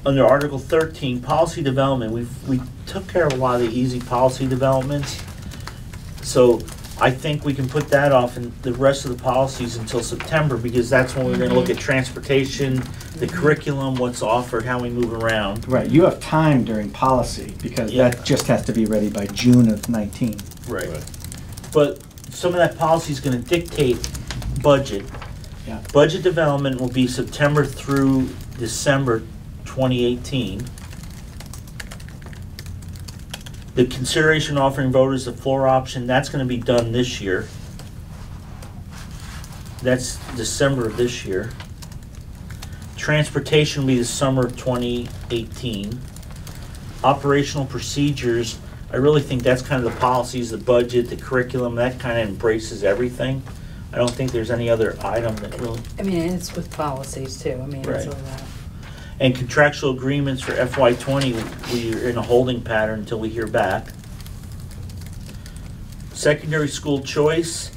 Under Article 13, policy development, we took care of a lot of the easy policy developments. So I think we can put that off and the rest of the policies until September, because that's when we're gonna look at transportation, the curriculum, what's offered, how we move around. Right, you have time during policy, because Yeah. that just has to be ready by June of 19. Right. But some of that policy is gonna dictate budget. Yeah. Budget development will be September through December 2018. The consideration offering voters a floor option, that's gonna be done this year. That's December of this year. Transportation will be the summer of 2018. Operational procedures, I really think that's kind of the policies, the budget, the curriculum, that kind of embraces everything. I don't think there's any other item that really, I mean, and it's with policies too, I mean, it's Right. all that. and contractual agreements for FY20, we're in a holding pattern until we hear back. Secondary school choice,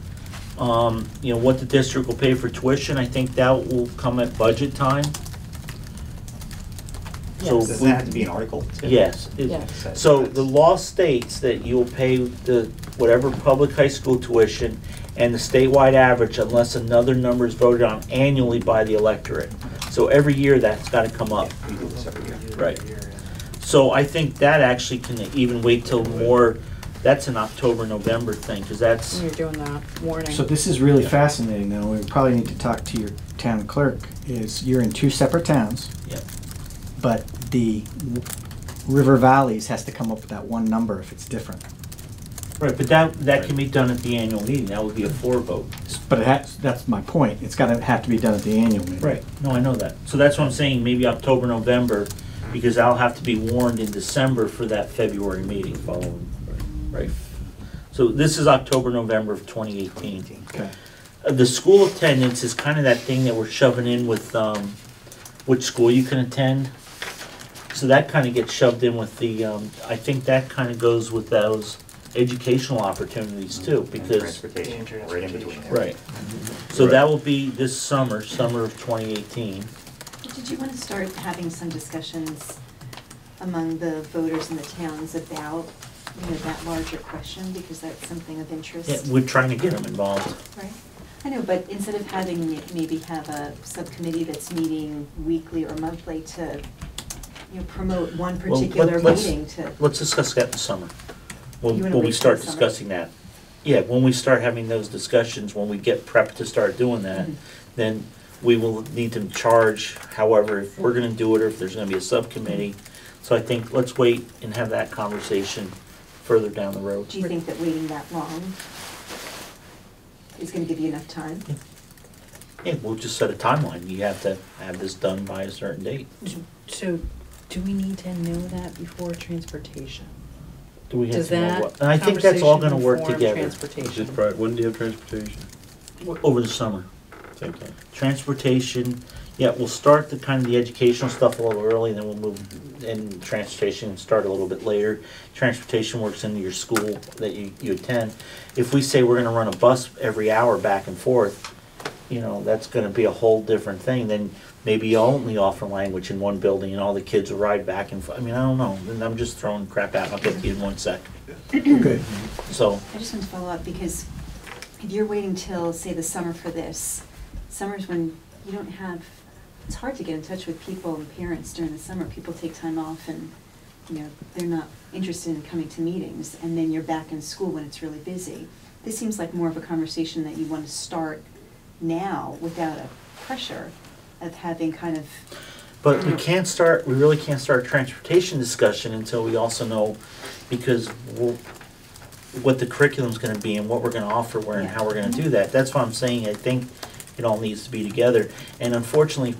what the district will pay for tuition, I think that will come at budget time. So Does that have to be an article? Yes. Yeah. So the law states that you'll pay the, whatever public high school tuition and the statewide average unless another number is voted on annually by the electorate. So every year that's gotta come up. We do this every year. Right. So I think that actually can even wait till more, that's an October, November thing, because that's, You're doing the warning. So this is really fascinating, though. We probably need to talk to your town clerk, is you're in 2 separate towns, yeah. but the River Valleys has to come up with that one number if it's different. Right, but that can be done at the annual meeting, that would be a floor vote. But it has, that's my point. It's gotta have to be done at the annual meeting. No, I know that. So that's what I'm saying, maybe October, November, because I'll have to be warned in December for that February meeting following, right? So this is October, November of 2018. Okay. The school attendance is kind of that thing that we're shoving in with which school you can attend. So that kind of gets shoved in with the, I think that kind of goes with those educational opportunities too, And because, transportation, right in between there. right. So that will be this summer of 2018. Did you want to start having some discussions among the voters in the towns about, that larger question, because that's something of interest? Yeah, we're trying to get them involved. Right. I know, but instead of having, maybe have a subcommittee that's meeting weekly or monthly to, promote one Well, particular let's- meeting to. Let's discuss that in the summer. When You wanna we wait start till the summer? discussing that. Yeah, when we start having those discussions, when we get prepped to start doing that, Mhm. then we will need to charge, however, if we're gonna do it or if there's gonna be a subcommittee. So I think let's wait and have that conversation further down the road. Do you think that waiting that long is gonna give you enough time? Yeah, we'll just set a timeline. You have to have this done by a certain date. So, do we need to know that before transportation? Do we have Does to know that what? And I think that's all gonna conversation work inform together transportation? When do you have transportation? over the summer. Same time. Transportation, yeah, we'll start the kind of the educational stuff a little early, and then we'll move in transportation, start a little bit later. Transportation works into your school that you attend. If we say we're gonna run a bus every hour back and forth, that's gonna be a whole different thing. Then maybe you only offer language in one building and all the kids will ride back and forth. I mean, I don't know, and I'm just throwing crap out, I'll get to you in 1 sec. Okay. So, I just want to follow up, because if you're waiting till, say, the summer for this, summer's when you don't have, it's hard to get in touch with people and parents during the summer. People take time off and, they're not interested in coming to meetings, and then you're back in school when it's really busy. This seems like more of a conversation that you want to start now without a pressure of having kind of. but we really can't start a transportation discussion until we also know, because what the curriculum's gonna be and what we're gonna offer where and how we're gonna do that. That's why I'm saying I think it all needs to be together. And unfortunately,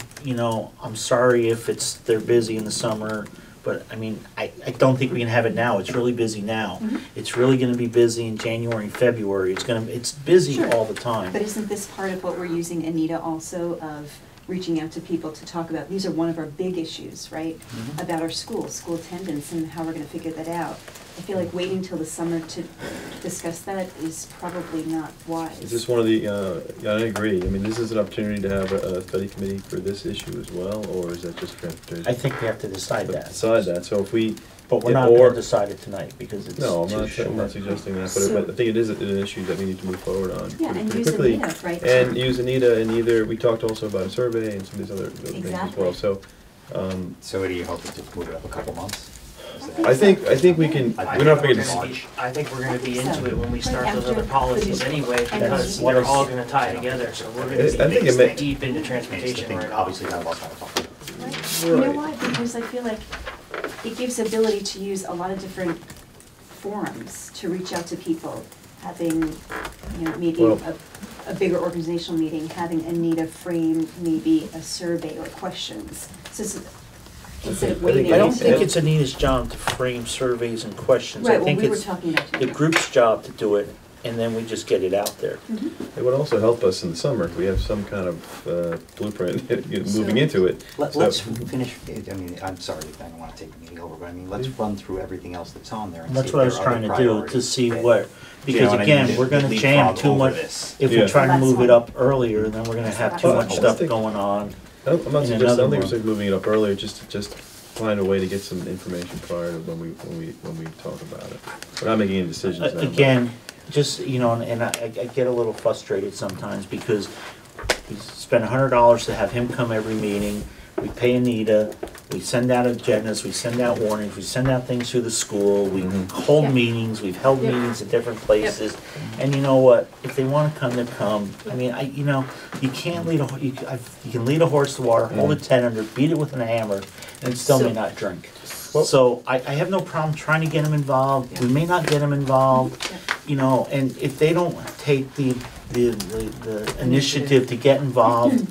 I'm sorry if they're busy in the summer, but I mean, I don't think we can have it now. It's really busy now. Mhm. It's really gonna be busy in January and February. It's busy Sure. all the time. But isn't this part of what we're using Anita also, of reaching out to people to talk about? These are one of our big issues, right? Mhm. About our school attendance and how we're gonna figure that out. I feel like waiting till the summer to discuss that is probably not wise. Is this one of the, yeah, I agree. I mean, this is an opportunity to have a study committee for this issue as well, or is that just transportation? I think we have to decide that. Decide that, so if we. But we're Yeah, not or- gonna decide it tonight because it's No, I'm too not short. suggesting that, So- but I think it is an issue that we need to move forward on Yeah, pretty and pretty use quickly. Anita, right? And use Anita, and we talked also about a survey and some of these other things as Exactly. well, so. So what are you hoping to move it up a couple months? Is that- I think we can, I we're not think gonna we're get. gonna I think we're gonna be into it when we Right start those other after policies the- anyway, and because then- they're all gonna tie together, so we're I think gonna it be may- deep into It's the transportation thing, right off. obviously, none of us want to talk about it. Right. You know why? Because I feel like it gives ability to use a lot of different forums to reach out to people, having, maybe Well- a bigger organizational meeting, having Anita frame maybe a survey or questions. So instead of I think- waiting. I don't until- think it's Anita's job to frame surveys and questions. I Right, well, think we were it's talking about the doing that. group's job to do it, and then we just get it out there. Mhm. It would also help us in the summer if we have some kind of blueprint moving So- into it. Let's So- finish, I'm sorry, I don't want to take the meeting over, but I mean, let's run through everything else that's on there and see That's if what I there was are trying other to do, to priorities see that- what, Do you know because what I mean? again, we're gonna That jam leapfrog too over much. this. If we Yeah. try to That's move it fine. up earlier, then we're gonna have too Well, much I stuff think- going on. I'm not in suggesting, I another don't think we're one. saying moving it up earlier, just find a way to get some information prior to when we talk about it. We're not making any decisions now. but- Again, just, and I get a little frustrated sometimes because we spend $100 to have him come every meeting. We pay Anita, we send out agendas, we send out warnings, we send out things through the school, we hold Yeah. meetings, we've held Yep. meetings at different places. And you know what, if they wanna come, they come. I mean, you can't lead you can lead a horse to water, hold a tent under, beat it with a hammer, and it still may not drink. So I have no problem trying to get them involved, we may not get them involved, and if they don't take the initiative to get involved,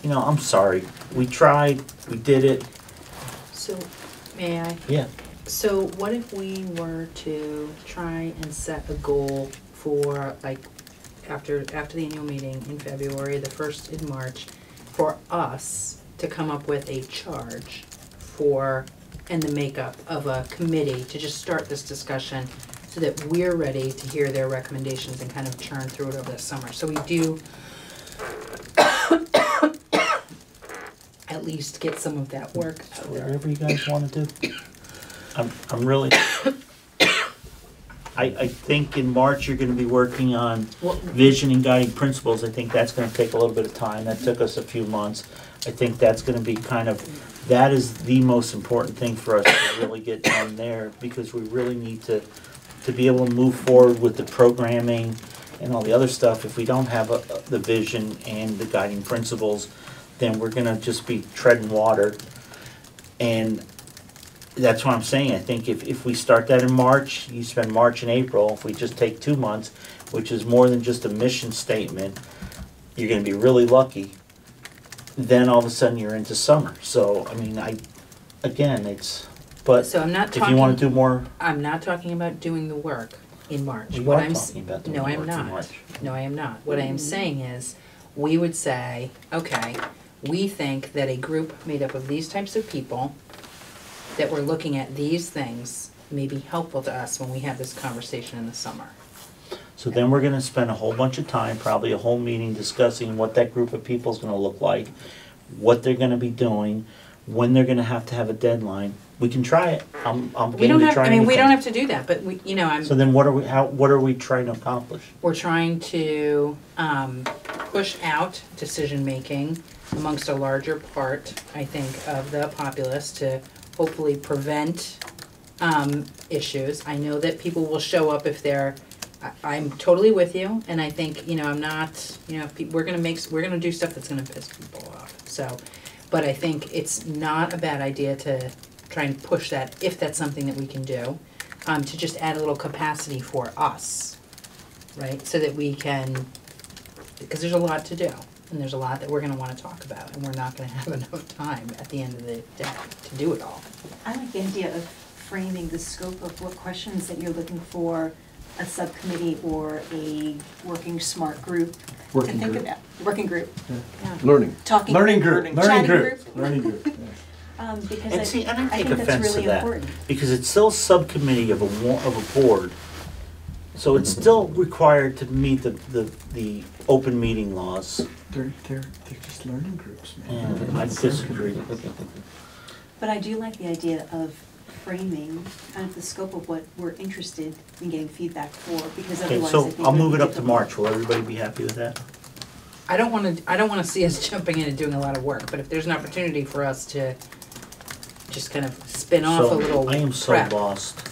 I'm sorry. We tried, we did it, So, may I? yeah. So what if we were to try and set a goal for, like, after the annual meeting in February, the first in March, for us to come up with a charge for, and the makeup of a committee to just start this discussion so that we're ready to hear their recommendations and kind of churn through it over the summer. So we do at least get some of that work out there. Whatever you guys want to do. I'm really, I think in March you're gonna be working on vision and guiding principles. I think that's gonna take a little bit of time. That took us a few months. I think that's gonna be kind of, that is the most important thing for us to really get done there, because we really need to be able to move forward with the programming and all the other stuff. If we don't have the vision and the guiding principles, then we're gonna just be treading water. And that's what I'm saying. I think if we start that in March, you spend March and April, if we just take 2 months, which is more than just a mission statement, you're gonna be really lucky. Then all of a sudden you're into summer. So, I mean, again, it's, but So I'm not if you wanna talking, do more, I'm not talking about doing the work in March. we What are I'm talking about doing No, more I'm in not. March. No, I am not. What I am saying is, we would say, okay, we think that a group made up of these types of people that we're looking at these things may be helpful to us when we have this conversation in the summer. So then we're gonna spend a whole bunch of time, probably a whole meeting, discussing what that group of people is gonna look like, what they're gonna be doing, when they're gonna have to have a deadline. We can try it. I'm We game don't to have, try I mean, we anything. don't have to do that, but we, you know, So then what are we trying to accomplish? we're trying to push out decision-making amongst a larger part, I think, of the populace to hopefully prevent issues. I know that people will show up if they're, I'm totally with you, and I think, you know, I'm not, you know, we're gonna do stuff that's gonna piss people off, so. But I think it's not a bad idea to try and push that, if that's something that we can do, to just add a little capacity for us, right? So that we can, because there's a lot to do, and there's a lot that we're gonna wanna talk about, and we're not gonna have enough time at the end of the day to do it all. I like the idea of framing the scope of what questions that you're looking for a subcommittee or a working smart group to Working think group. about. Working group, Learning. talking Learning group, group, chatting learning group. group, learning group. Because And see, and I I take think that's offense to really that, important. because it's still a subcommittee of a board. So it's still required to meet the open meeting laws. They're just learning groups, man. And I disagree. But I do like the idea of framing kind of the scope of what we're interested in getting feedback for, because Okay, otherwise I so think I'll it would move be it up to difficult. March. Will everybody be happy with that? I don't wanna see us jumping in and doing a lot of work, but if there's an opportunity for us to just kind of spin off a So, little I am so prep. lost.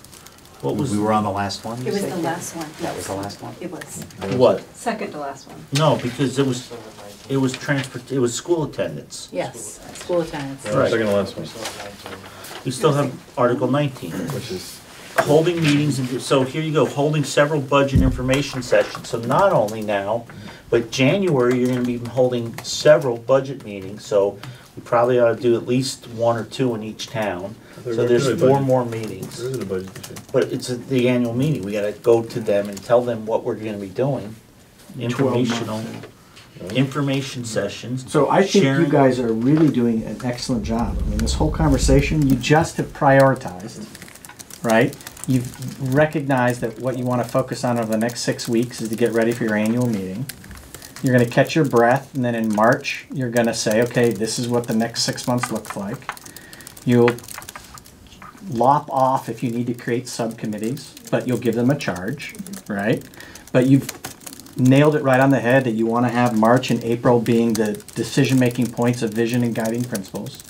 What was, We were on the last one? you It was said? the last one, That was yes. the last one? It was. what? Second to last one. No, because it was school attendance. Yes, school attendance. Right. Second to last one, We still have Article 19. which is, Holding meetings, and so here you go, holding several budget information sessions. So not only now, but January, you're gonna be holding several budget meetings. So we probably ought to do at least 1 or 2 in each town. So there's 4 more meetings. there isn't a budget this year. But it's the annual meeting. We gotta go to them and tell them what we're gonna be doing. 12 months, Informational, yeah. information sessions. So I think you sharing- guys are really doing an excellent job. I mean, this whole conversation, you just have prioritized, right? You've recognized that what you want to focus on over the next 6 weeks is to get ready for your annual meeting. You're going to catch your breath, and then in March, you're going to say, okay, this is what the next 6 months looks like. You'll lop off if you need to create subcommittees, but you'll give them a charge, right? But you've nailed it right on the head that you want to have March and April being the decision-making points of vision and guiding principles.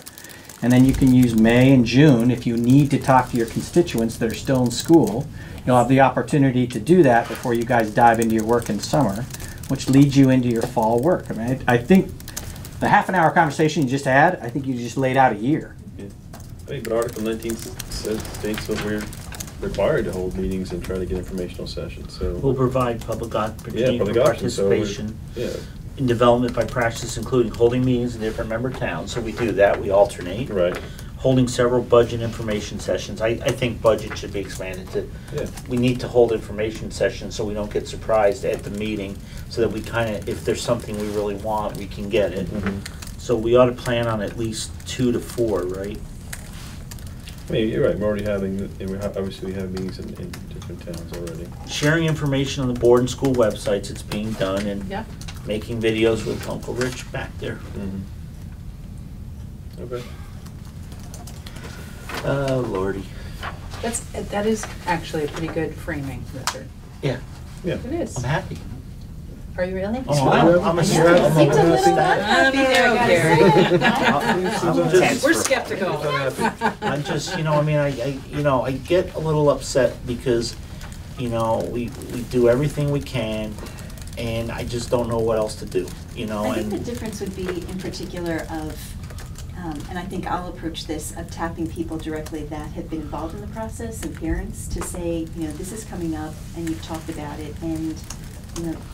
And then you can use May and June if you need to talk to your constituents that are still in school. You'll have the opportunity to do that before you guys dive into your work in summer, which leads you into your fall work. I mean, I think the half-an-hour conversation you just had, I think you just laid out a year. I mean, but Article 19 states that we're required to hold meetings and try to get informational sessions, so. Will provide public Yeah, opportunity for public options, so we're- participation Yeah, in development by practice, including holding meetings in different member towns. So we do that, we alternate. right. holding several budget information sessions. I think budget should be expanded to, Yeah. we need to hold information sessions so we don't get surprised at the meeting, so that we kind of, if there's something we really want, we can get it. So we ought to plan on at least 2 to 4, right? I mean, you're right, we're already having, obviously we have meetings in different towns already. Sharing information on the board and school websites, it's being done, and Yeah. making videos with Uncle Rich back there. Okay. Oh, Lordy. That is actually a pretty good framing, Richard. Yeah, Yeah. It is. I'm happy. Are you really? Oh, I'm a Yeah, I'm it seems a little ecstatic. unhappy there, Gary. We're skeptical. I'm just, I mean, I get a little upset because, we do everything we can, and I just don't know what else to do, I think the and, difference would be in particular of, and I think I'll approach this, of tapping people directly that have been involved in the process and parents to say, this is coming up and you've talked about it, and,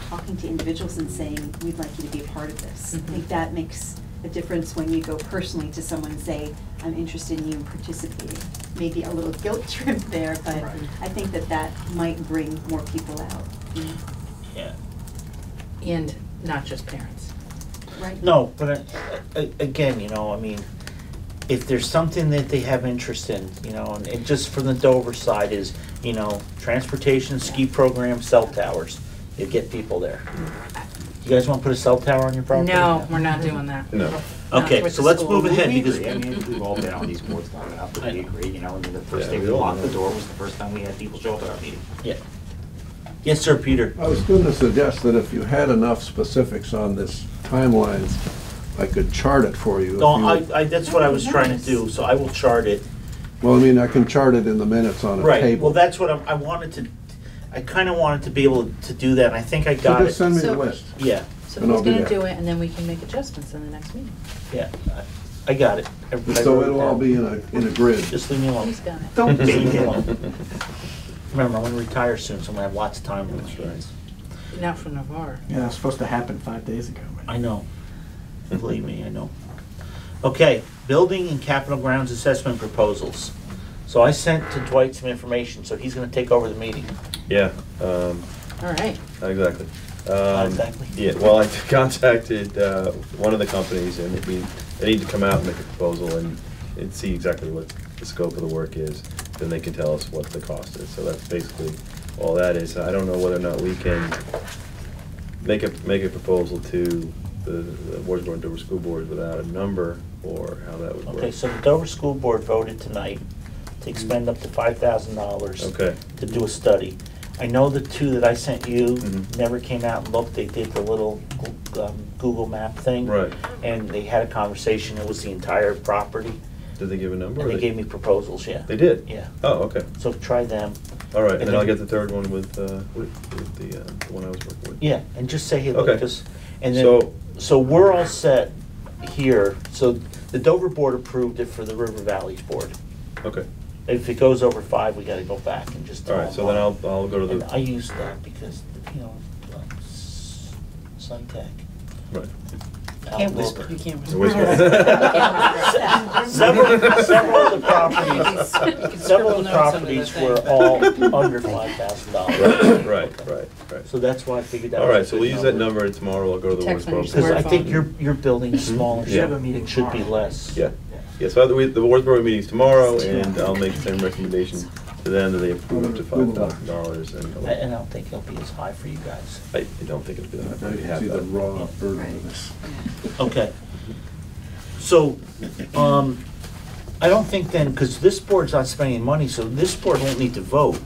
talking to individuals and saying, we'd like you to be a part of this. I think that makes a difference when you go personally to someone and say, I'm interested in you in participating. Maybe a little guilt trip there, but Right. I think that might bring more people out. yeah. And not just parents. Right? No, but again, I mean, if there's something that they have interest in, and it just from the Dover side is, transportation, ski program, cell towers, you get people there. You guys want to put a cell tower on your property? No, we're not doing that. No. Not Okay, with so the let's school. move ahead We because agree. I mean, we've all been on these boards long enough, but we agree, and then the first Yeah, day we we all locked the know. door was the first time we had people show up at our meeting. Yeah. Yes, sir, Peter. I was going to suggest that if you had enough specifics on this timelines, I could chart it for you. if No, you- that's what I was trying to do, so I will chart it. Well, I mean, I can chart it in the minutes on a Right, table. well, that's what I wanted to, I kind of wanted to be able to do that, and I think I So got just send me the So- list. Yeah, So And who's I'll do gonna that. do it, and then we can make adjustments in the next meeting. yeah, I got it. I So wrote it it'll all down. be in a grid. Just leave me alone. He's got it. Don't leave me alone. Remember, I'm gonna retire soon, so I'm gonna have lots of time. That's right. Not from Navarre. Yeah, that was supposed to happen 5 days ago. I know. Believe me, I know. Okay, building and capital grounds assessment proposals. So I sent to Dwight some information, so he's gonna take over the meeting. Yeah, All right. not exactly. Not exactly. Yeah, well, I contacted one of the companies, and they need to come out and make a proposal and see exactly what the scope of the work is. Then they can tell us what the cost is. So that's basically all that is. I don't know whether or not we can make a proposal to the Wardsboro and Dover School Board without a number, or how that would work. Okay, so the Dover School Board voted tonight to expend up to $5,000 Okay. to do a study. I know the two that I sent you Mhm. never came out and looked. They did the little Google map thing. Right. And they had a conversation. It was the entire property. Did they give a number? And or they gave me proposals, yeah. They did? Yeah. Oh, okay. So try them. All right, And and then I'll then- get the third one with the one I was working with. Yeah, and just say, hey, look, Okay. this, and then, So- so we're all set here. So the Dover Board approved it for the River Valleys Board. Okay. If it goes over 5, we gotta go back and just All tell right, them. so then I'll go to And I the, use that because, Suntech. right. Can't whisper. You can't The whisper. whisper. Several of the properties, You can several scribble of the notes under the properties thing. were all under $5,000. Right. So that's why I figured that All was a right, so good we'll use that number, and tomorrow I'll go to the Text Wardsboro. message. Because I think Smartphone. your building's smaller, Yeah. so it should be less. Yeah, yeah, so the Wardsboro meeting's tomorrow, and I'll make the same recommendation to them that they approve up to $5,000, And I don't think it'll be as high for you guys. I don't think it'll be that. I I'd be can happy see the with that. raw burden of this. Okay. So, I don't think then, because this board's not spending money, so this board won't need to vote.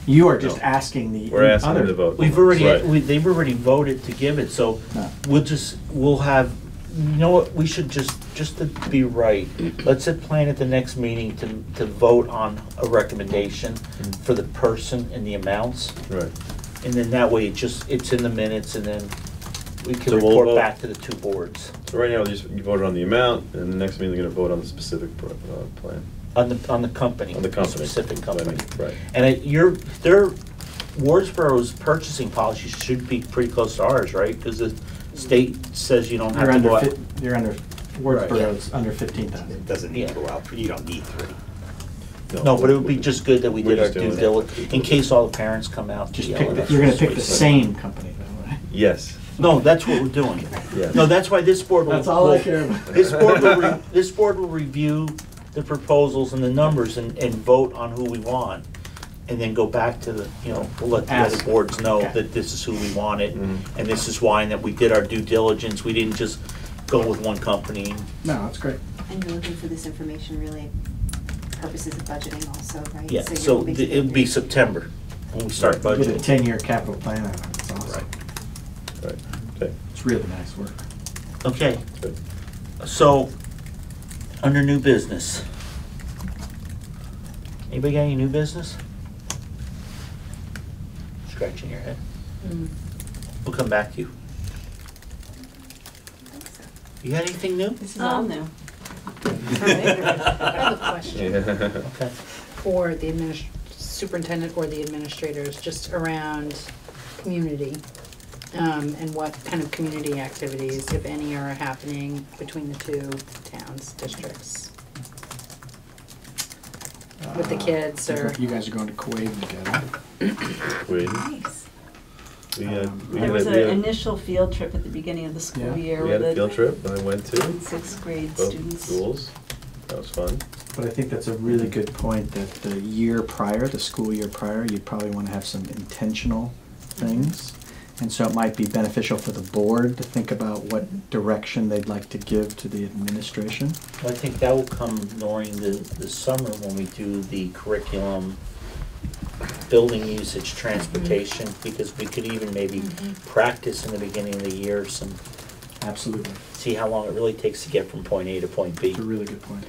You are just asking the We're asking them other. to vote. We've already, Right. they've already voted to give it, so Yeah. we'll have, you know what, we should just to be right, let's plan at the next meeting to vote on a recommendation for the person and the amounts. Right, And then that way, it's in the minutes, and then we can So we'll report vote- back to the two boards. so right now, you voted on the amount, and the next meeting, they're gonna vote on the specific plan. On the company. On the company. Specific company. Right. And their Wardsboro's purchasing policy should be pretty close to ours, right? Because the state says you don't have You're to go under, out. you're under Wardsboro's under 15,000. It doesn't need to go out, you don't need 3. No, but it would be just good that we We're did our just due doing it. diligence, in case all the parents come out to Just yell pick, at the- us. you're gonna pick the same company though, right? Yes, No, that's what we're doing. yes. No, that's why this board will. That's all I care about. This board will review the proposals and the numbers and vote on who we want. And then go back to the, we'll let the other Ask. boards know Okay. that this is who we wanted. Mhm. And this is why, and that we did our due diligence. We didn't just go with one company. No, that's great. And you're looking for this information really purposes of budgeting also, right? Yeah, you're so hoping to it would be get September when we start Get a budgeting. 10-year capital plan out of it, it's awesome. Right, okay, It's really nice work. Okay, good. so, under new business. Anybody got any new business? Scratching your head. We'll come back to you. You got anything new? This is all new. I have a question Yeah. Okay. for the superintendent or the administrators, just around community, and what kind of community activities, if any, are happening between the two towns, districts. With the kids or, You guys are going to Kuwait together. Wait, Nice. There was an initial field trip at the beginning of the school Yeah. year we had with a field trip that I went to, the 6th grade both students. schools. That was fun. But I think that's a really good point, that the year prior, the school year prior, you'd probably want to have some intentional things. And so it might be beneficial for the board to think about what direction they'd like to give to the administration. I think that will come during the summer when we do the curriculum, building usage, transportation, because we could even maybe practice in the beginning of the year, Absolutely. see how long it really takes to get from point A to point B. It's a really good point.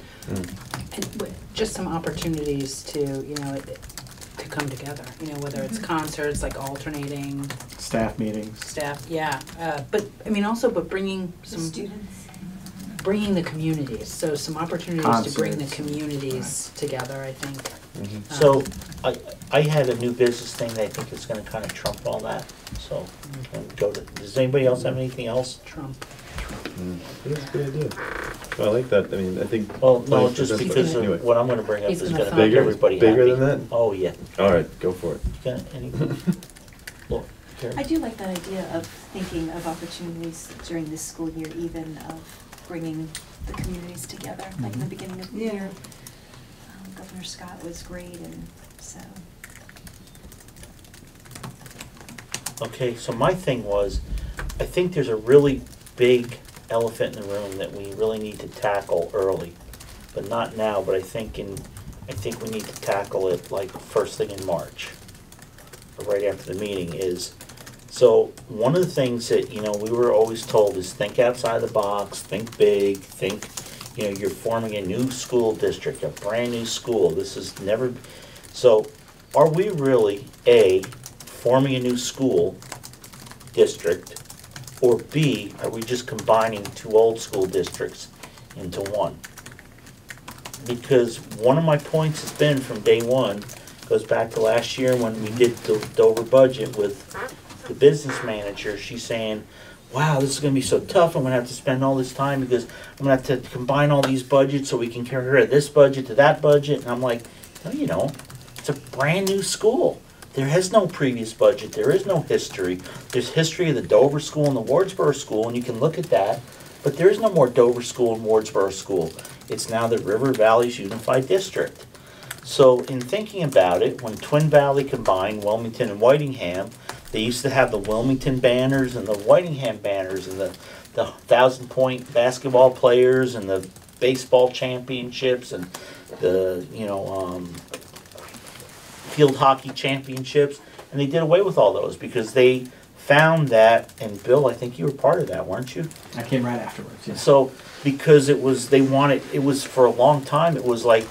just some opportunities to, to come together, whether it's concerts, like alternating Staff meetings. staff, but bringing The some, students. bringing the communities, so some opportunities to bring the Concerts. communities together, I think. So, I had a new business thing that I think is gonna kinda trump all that, so, does anybody else have anything else? Trump. That's a good idea. Well, I like that, I mean, I think. Well, no, 20% just but because anyway. of what I'm gonna bring up He's is gonna gonna fund make it. everybody happy. Bigger than that? Oh, yeah. All right, go for it. You got anything? Laura, Carrie? I do like that idea of thinking of opportunities during this school year, even of bringing the communities together, like in the beginning of the Yeah. year. Governor Scott was great, and so. Okay, so my thing was, I think there's a really big elephant in the room that we really need to tackle early, but not now, but I think we need to tackle it like first thing in March, or right after the meeting is, so one of the things that, we were always told is think outside the box, think big, think, you're forming a new school district, a brand new school, this is never, so are we really, A, forming a new school district, or B, are we just combining two old school districts into one? Because one of my points has been from day one, goes back to last year when we did the Dover budget with the business manager, she's saying, wow, this is gonna be so tough, I'm gonna have to spend all this time because I'm gonna have to combine all these budgets so we can compare this budget to that budget, and I'm like, no, it's a brand new school. There has no previous budget, there is no history. There's history of the Dover School and the Wardsboro School, and you can look at that, but there is no more Dover School and Wardsboro School. It's now the River Valley's Unified District. So in thinking about it, when Twin Valley combined Wilmington and Whitingham, they used to have the Wilmington banners and the Whitingham banners and the 1,000-point basketball players and the baseball championships and the, field hockey championships, and they did away with all those because they found that, and Bill, I think you were part of that, weren't you? I came right afterwards, yes. So, because it was for a long time, it was like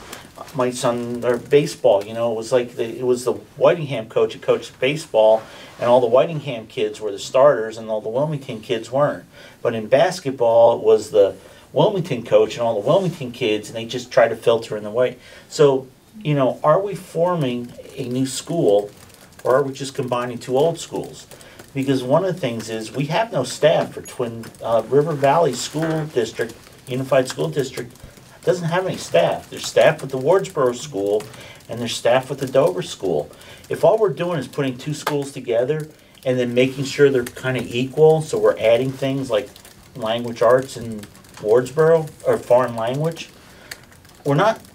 my son, or baseball, it was like, it was the Whitingham coach who coached baseball, and all the Whitingham kids were the starters, and all the Wilmington kids weren't. But in basketball, it was the Wilmington coach and all the Wilmington kids, and they just tried to filter in the way. So, are we forming a new school, or are we just combining two old schools? Because one of the things is, we have no staff for River Valley School District Unified School District doesn't have any staff. There's staff with the Wardsboro School, and there's staff with the Dover School. If all we're doing is putting two schools together and then making sure they're kind of equal, so we're adding things like language arts in Wardsboro, or foreign language,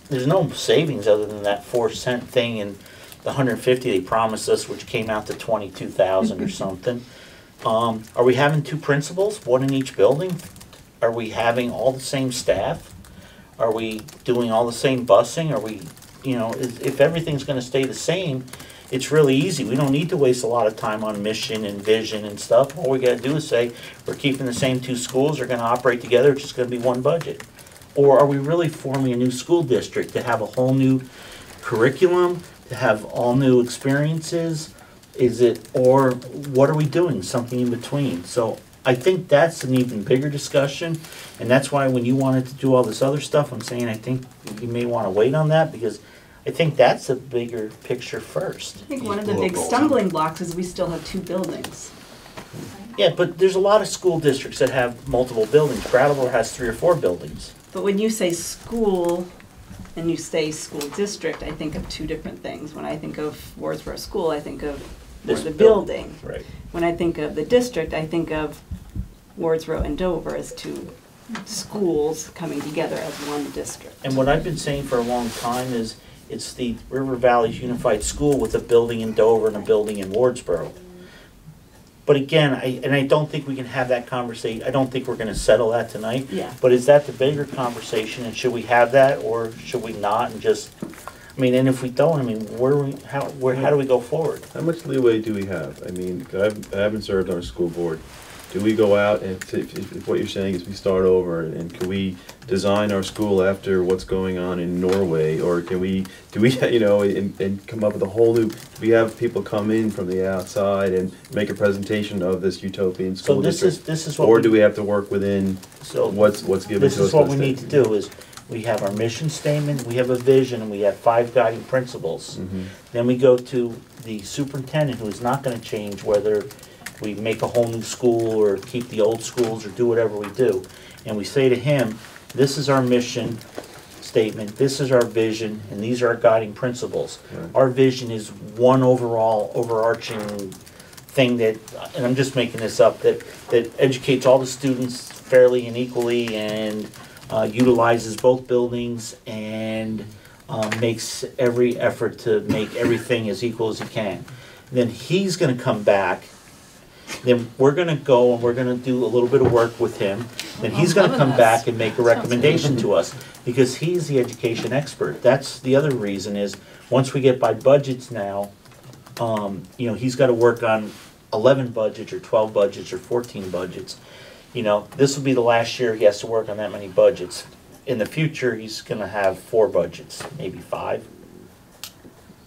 there's no savings other than that 4-cent thing and the 150 they promised us, which came out to 22,000 or something. Are we having two principals, one in each building? Are we having all the same staff? Are we doing all the same busing? Are we, if everything's gonna stay the same, it's really easy. We don't need to waste a lot of time on mission and vision and stuff. All we gotta do is say, we're keeping the same two schools, they're gonna operate together, it's just gonna be one budget. Or are we really forming a new school district to have a whole new curriculum, to have all new experiences? Or what are we doing, something in between? So I think that's an even bigger discussion, and that's why when you wanted to do all this other stuff, I'm saying I think you may wanna wait on that, because I think that's a bigger picture first. I think one of the big stumbling blocks is we still have two buildings. Yeah, but there's a lot of school districts that have multiple buildings. Brattleboro has 3 or 4 buildings. But when you say school and you say school district, I think of two different things. When I think of Wardsboro School, I think of the building. Right. When I think of the district, I think of Wardsboro and Dover as two schools coming together as one district. And what I've been saying for a long time is it's the River Valley Unified School with a building in Dover and a building in Wardsboro. But again, I don't think we can have that conversation. I don't think we're gonna settle that tonight. Yeah. But is that the bigger conversation, and should we have that, or should we not, and just, and if we don't, how do we go forward? How much leeway do we have? I haven't served on a school board. Do we go out and, if what you're saying is we start over, and can we design our school after what's going on in Norway? Or do we, and come up with a whole new, do we have people come in from the outside and make a presentation of this utopian school district? This is what or do we have to work within what's given to us? This is what we need to do, is we have our mission statement, we have a vision, and we have 5 guiding principles. Then we go to the superintendent, who is not gonna change whether we make a whole new school or keep the old schools or do whatever we do. And we say to him, this is our mission statement, this is our vision, and these are our guiding principles. Right. Our vision is one overall overarching thing that, and I'm just making this up, that educates all the students fairly and equally, and utilizes both buildings, and makes every effort to make everything as equal as he can. Then he's gonna come back. Then we're gonna go and we're gonna do a little bit of work with him. Then he's gonna come back and make a recommendation to us, because he's the education expert. That's the other reason, is once we get by budgets now, he's gotta work on 11 budgets or 12 budgets or 14 budgets. This will be the last year he has to work on that many budgets. In the future, he's gonna have 4 budgets, maybe 5.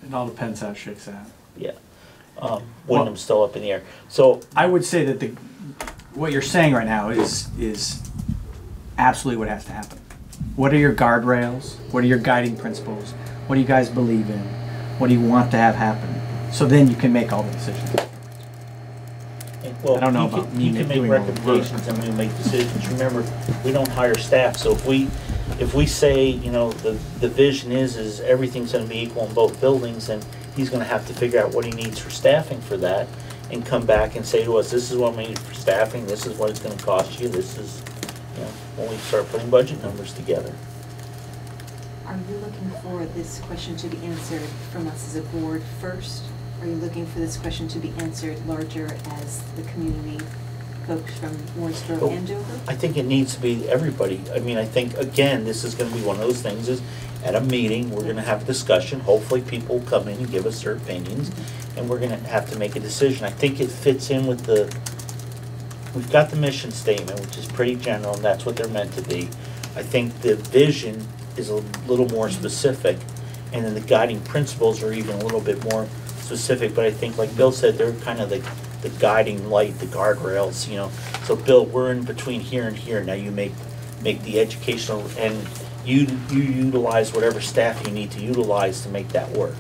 It all depends how it shakes out. Yeah. Wyndham's still up in the air. So I would say that what you're saying right now is absolutely what has to happen. What are your guardrails? What are your guiding principles? What do you guys believe in? What do you want to have happen? So then you can make all the decisions. well, I don't know you about can, you me can make doing all the recommendations and we make decisions. Remember, we don't hire staff, so if we say, the vision is everything's gonna be equal in both buildings, then he's gonna have to figure out what he needs for staffing for that, and come back and say to us, this is what we need for staffing, this is what it's gonna cost you, this is, when we start putting budget numbers together. Are you looking for this question to be answered from us as a board first? Are you looking for this question to be answered larger as the community folks from Wardsboro and Dover? I think it needs to be everybody. I think, again, this is gonna be one of those things, is at a meeting, we're gonna have a discussion, hopefully people will come in and give us their opinions, and we're gonna have to make a decision. I think it fits in with we've got the mission statement, which is pretty general, and that's what they're meant to be. I think the vision is a little more specific, and then the guiding principles are even a little bit more specific, but I think, like Bill said, they're kind of the guiding light, the guardrails, So Bill, we're in between here and here. Now you make the educational, and you utilize whatever staff you need to utilize to make that work.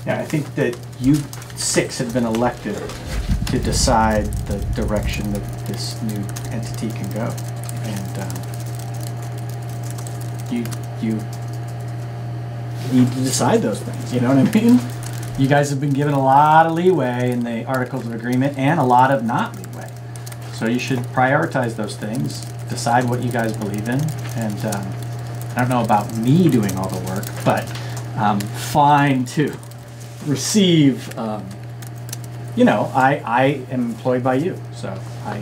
Yeah, I think that you 6 have been elected to decide the direction that this new entity can go. And you need to decide those things, you know what I mean? You guys have been given a lot of leeway in the Articles of Agreement and a lot of not leeway. So you should prioritize those things, decide what you guys believe in, and I don't know about me doing all the work, but I'm fine to receive, you know, I am employed by you, so I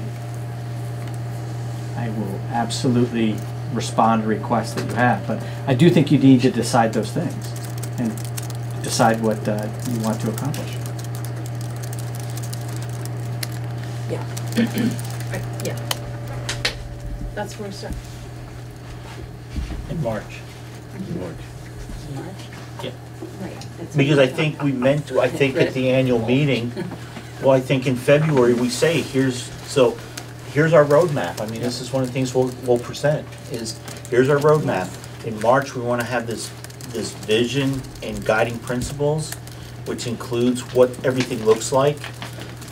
will absolutely respond to requests that you have, but I do think you need to decide those things and decide what you want to accomplish. Yeah. Yeah. That's where we start. In March. March? Yeah. Right. that's Because what I we're think we talking meant to, I think at the annual meeting, well, I think in February, we say, here's our roadmap. I mean, this is one of the things we'll present, is here's our roadmap. In March, we want to have this vision and guiding principles, which includes what everything looks like.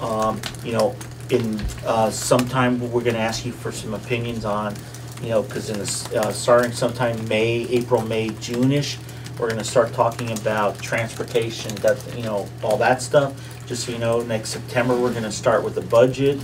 You know, in sometime, we're going to ask you for some opinions on, you know, because in the, starting sometime April, May, June-ish, we're going to start talking about transportation, that, you know, all that stuff. Just so you know, next September, we're going to start with the budget.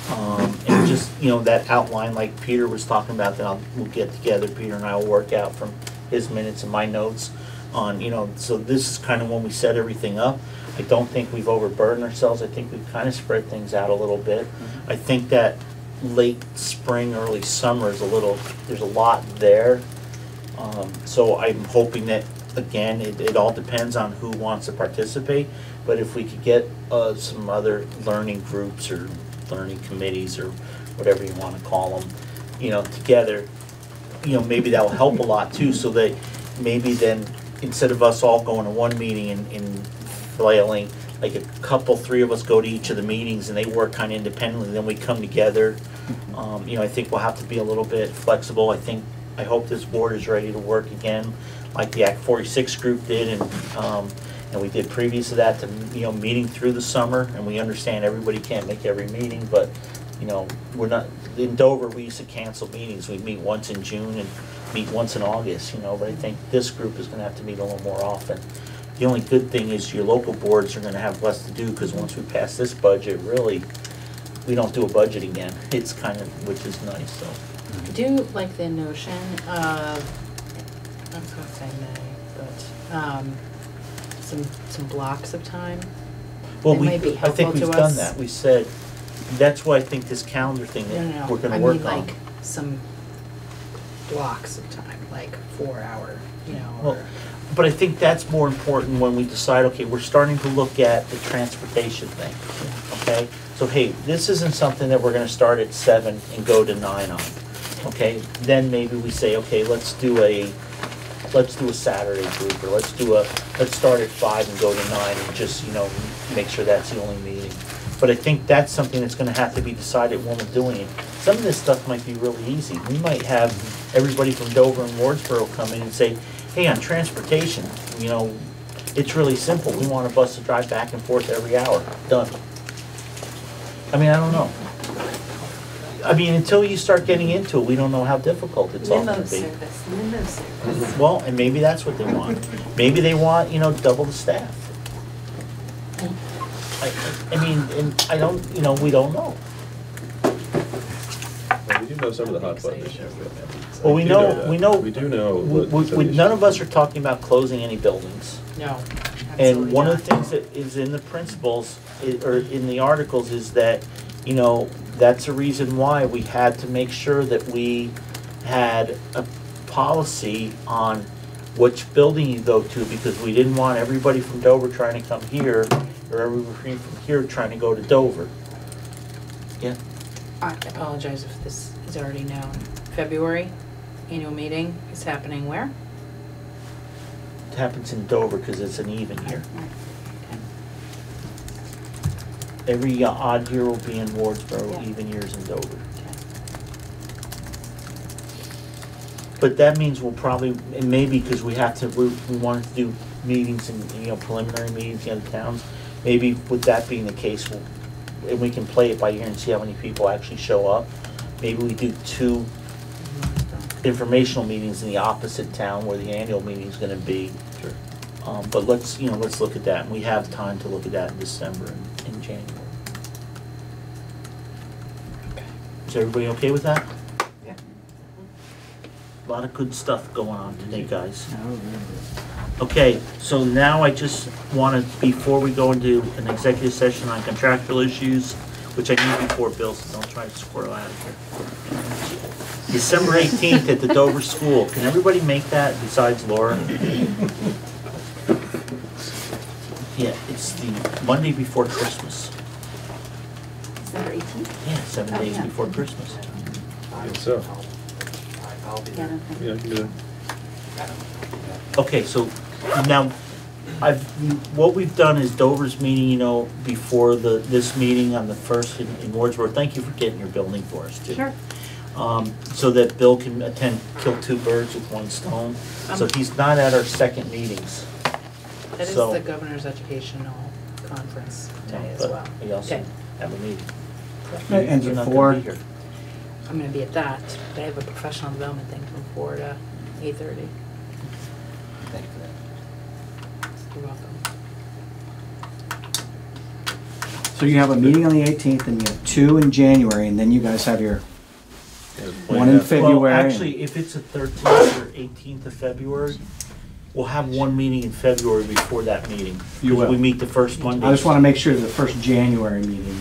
And just, you know, that outline like Peter was talking about, that we'll get together, Peter and I will work out from his minutes and my notes on, you know, so this is kind of when we set everything up. I don't think we've overburdened ourselves. I think we've kind of spread things out a little bit. I think that late spring, early summer is there's a lot there. So I'm hoping that, again, it all depends on who wants to participate, but if we could get some other learning groups or learning committees or whatever you want to call them, you know, together, you know, maybe that will help a lot too, so that maybe then, instead of us all going to one meeting and flailing, like three of us go to each of the meetings and they work kind of independently, then we come together. You know, I think we'll have to be a little bit flexible. I hope this board is ready to work again, like the Act 46 group did, and we did previous to that, to, you know, meeting through the summer, and we understand everybody can't make every meeting, but, you know, we're not, in Dover, we used to cancel meetings. We'd meet once in June and meet once in August, you know, but I think this group is gonna have to meet a little more often. The only good thing is your local boards are gonna have less to do, because once we pass this budget, really, we don't do a budget again. It's kind of, which is nice, so. I do like the notion of, I was gonna say May, but, some blocks of time. Well, That might be I think helpful we've to done us. that. We said, that's why I think this calendar thing that we're gonna work on. I mean, like, some blocks of time, like 4 hour, you know, Well, or, but I think that's more important when we decide, okay, we're starting to look at the transportation thing, okay? So, hey, this isn't something that we're gonna start at 7 and go to 9 on, okay? Then maybe we say, okay, let's do a Saturday group, or let's start at 5 and go to 9 and just, you know, make sure that's the only meeting. But I think that's something that's gonna have to be decided when we're doing it. Some of this stuff might be really easy. We might have everybody from Dover and Wardsboro come in and say, hey, on transportation, you know, it's really simple. We want a bus to drive back and forth every hour. Done. I mean, I don't know. I mean, until you start getting into it, we don't know how difficult it's all gonna be. limo service. Well, and maybe that's what they want. Maybe they want, you know, double the staff. I mean, and I don't, you know, we don't know. Well, we do know some of the hot button issues. Well, we do know, that. we know. We do know. what some None of issues us are talking about closing any buildings. no, And absolutely one of not. the things that is in the principles, or in the articles, is that, you know, that's a reason why we had to make sure that we had a policy on which building you go to, because we didn't want everybody from Dover trying to come here, or everybody from here trying to go to Dover. Yeah, I apologize if this is already known. February, annual meeting is happening where? it happens in Dover because it's an even year. Every odd year will be in Wardsboro, Yeah. even years in Dover. But that means we'll probably, and maybe because we have to, we wanted to do meetings and, you know, preliminary meetings in other towns, maybe with that being the case, and we can play it by ear and see how many people actually show up. Maybe we do 2 informational meetings in the opposite town where the annual meeting is gonna be. Sure. But let's look at that, and we have time to look at that in December and in January. Is everybody okay with that? Yeah. A lot of good stuff going on today, guys. Okay, so now I just want to, before we go into an executive session on contractual issues, which I need before Bill, so don't try to squirrel out of here. December 18th at the Dover School. Can everybody make that besides Laura? Yeah, it's the Monday before Christmas. December 18th? Yeah, 7 Oh, days yeah. before Christmas. I think so. I'll be Yeah, I there. don't think. Yeah, I can do that. Okay, so now, what we've done is Dover's meeting, you know, before this meeting on the 1st in Wardsboro. Thank you for getting your building for us, too. Sure. So that Bill can kill 2 birds with 1 stone. So he's not at our second meetings. That is So- the governor's educational conference day as But well. we also Okay. have a meeting. It ends You're at not 4. gonna be here. I'm gonna be at that, but I have a professional development thing from 4 to 8:30. Thank you for that. You're welcome. So you have a meeting on the 18th, and you have 2 in January, and then you guys have your one in Yeah. February. Well, actually, if it's the 13th or 18th of February, we'll have 1 meeting in February before that meeting. You 'Cause will. We meet the first Monday. I just want to make sure the first January meeting,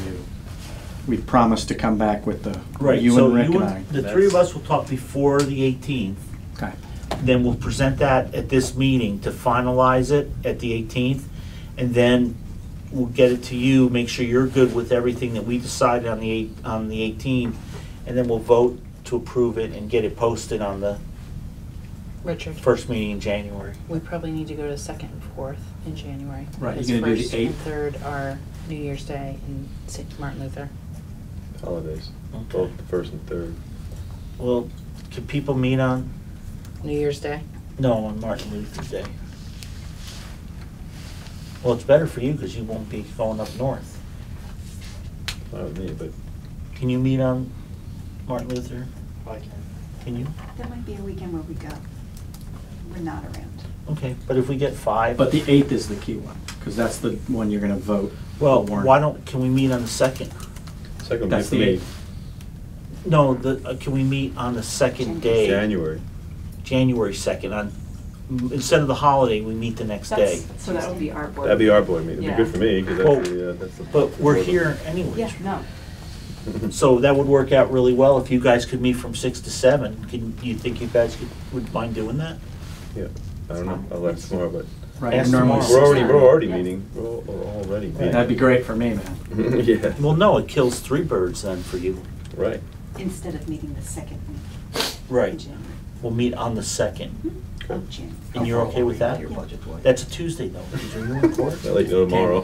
we promised to come back with the, Right, you so and Rick you and I. and, the 3 of us will talk before the 18th. Okay. Then we'll present that at this meeting to finalize it at the 18th. And then we'll get it to you, make sure you're good with everything that we decided on the 18th. And then we'll vote to approve it and get it posted on the Richard, first meeting in January. we probably need to go to the 2nd and 4th in January. Right, because you're gonna do the 1st and 8th? 3rd are New Year's Day and St. Martin Luther. Holidays, Okay. both the 1st and 3rd. Well, can people meet on, New Year's Day? no, on Martin Luther Day? Well, it's better for you because you won't be going up north. Not with me, but Can you meet on Martin Luther? I can. Can you? There might be a weekend where we go. We're not around. Okay, but if we get 5. But the 8th is the key one, because that's the one you're going to vote. Well, the warrant. why don't, can we meet on the 2nd? second week That's for the me, 8th. No, can we meet on the second day? January. January 2nd, instead of the holiday, we meet the next day. So that would be our board. That'd be our board meeting. It'd Yeah. be good for me, because Well, that's the. But we're board. here anyways. Yeah, no. So that would work out really well if you guys could meet from 6 to 7. You think you guys would mind doing that? Yeah, I don't know, I'll let tomorrow, but Right, Ask normally tomorrow. we're already Yeah. meeting, we're already meeting. That'd be great for me, man. Yeah, Well, no, it kills 3 birds then for you. right. Instead of meeting the 2nd week in Right. January. We'll meet on the 2nd. Of January. And you're okay with that? Your budget, Dwight. That's a Tuesday though, because are you in court? I'll let you know tomorrow.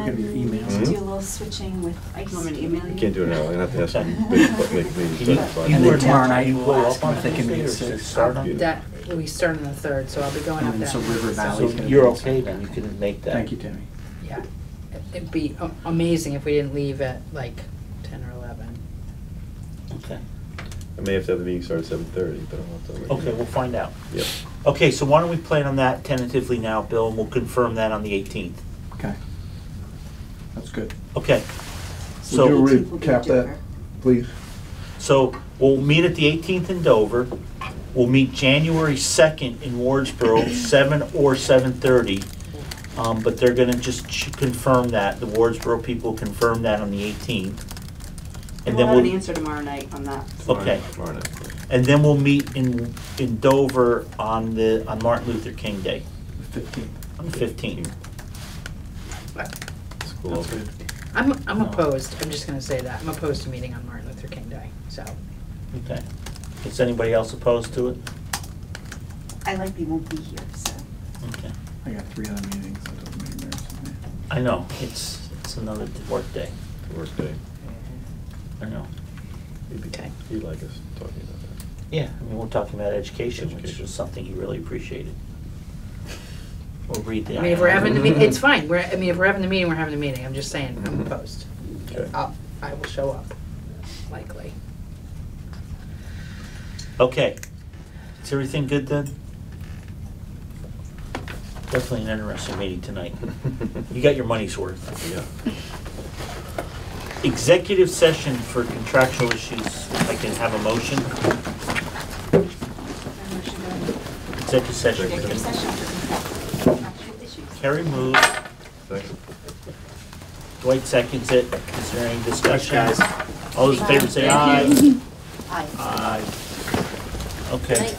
You give your emails. Mhm. Do a little switching with ice. Want me to email you? Can't do it now, I'm gonna have to have some Okay. big, make meetings. Can you- but it's fine. And you then are- tomorrow night, you we'll go ask up them on if they can Tuesday meet or at does it 6. start on- That, we start on the 3rd, so I'll be going up And that. so River week. Valley's So gonna you're be- okay then, you can make that. Thank you, Tammy. Yeah. It'd be amazing if we didn't leave at like 10 or 11. Okay, I may have to have the meeting start at 7:30, but I'll have to. let you okay, know. we'll find out. Yep. Okay, so why don't we plan on that tentatively now, Bill, and we'll confirm that on the 18th. Okay. That's good. Okay. Would you So, recap that, please? so we'll meet at the 18th in Dover. We'll meet January 2nd in Wardsboro, 7 or 7:30. But they're gonna just confirm that, the Wardsboro people confirm that on the 18th. And We'll then have an we'll, answer tomorrow night on that. okay. Tomorrow night. And then we'll meet in Dover on Martin Luther King Day, 15th. on the 15th. School That's open. good. I'm opposed, I'm just gonna say that, I'm opposed to meeting on Martin Luther King Day, so. Okay. Is anybody else opposed to it? I likely won't be here, so. Okay. I got 3 other meetings. That doesn't make a difference to me. I know, it's another work day. Work day. I know. Okay. He'd like us talking about that. Yeah, I mean, we're talking about education, which Education. was something he really appreciated. We'll read the. I mean, if we're having the meeting, it's fine, if we're having the meeting, we're having the meeting, I'm just saying, I'm opposed. Okay. I will show up, likely. Okay, is everything good then? Definitely an interesting meeting tonight. You got your money's worth. Yeah. Executive session for contractual issues. I can have a motion. Executive session. Executive session for contractual issues. Carrie moves. Second. Dwight seconds it. Is there any discussion? Guys. All those in favor say aye. Aye. Aye. Okay.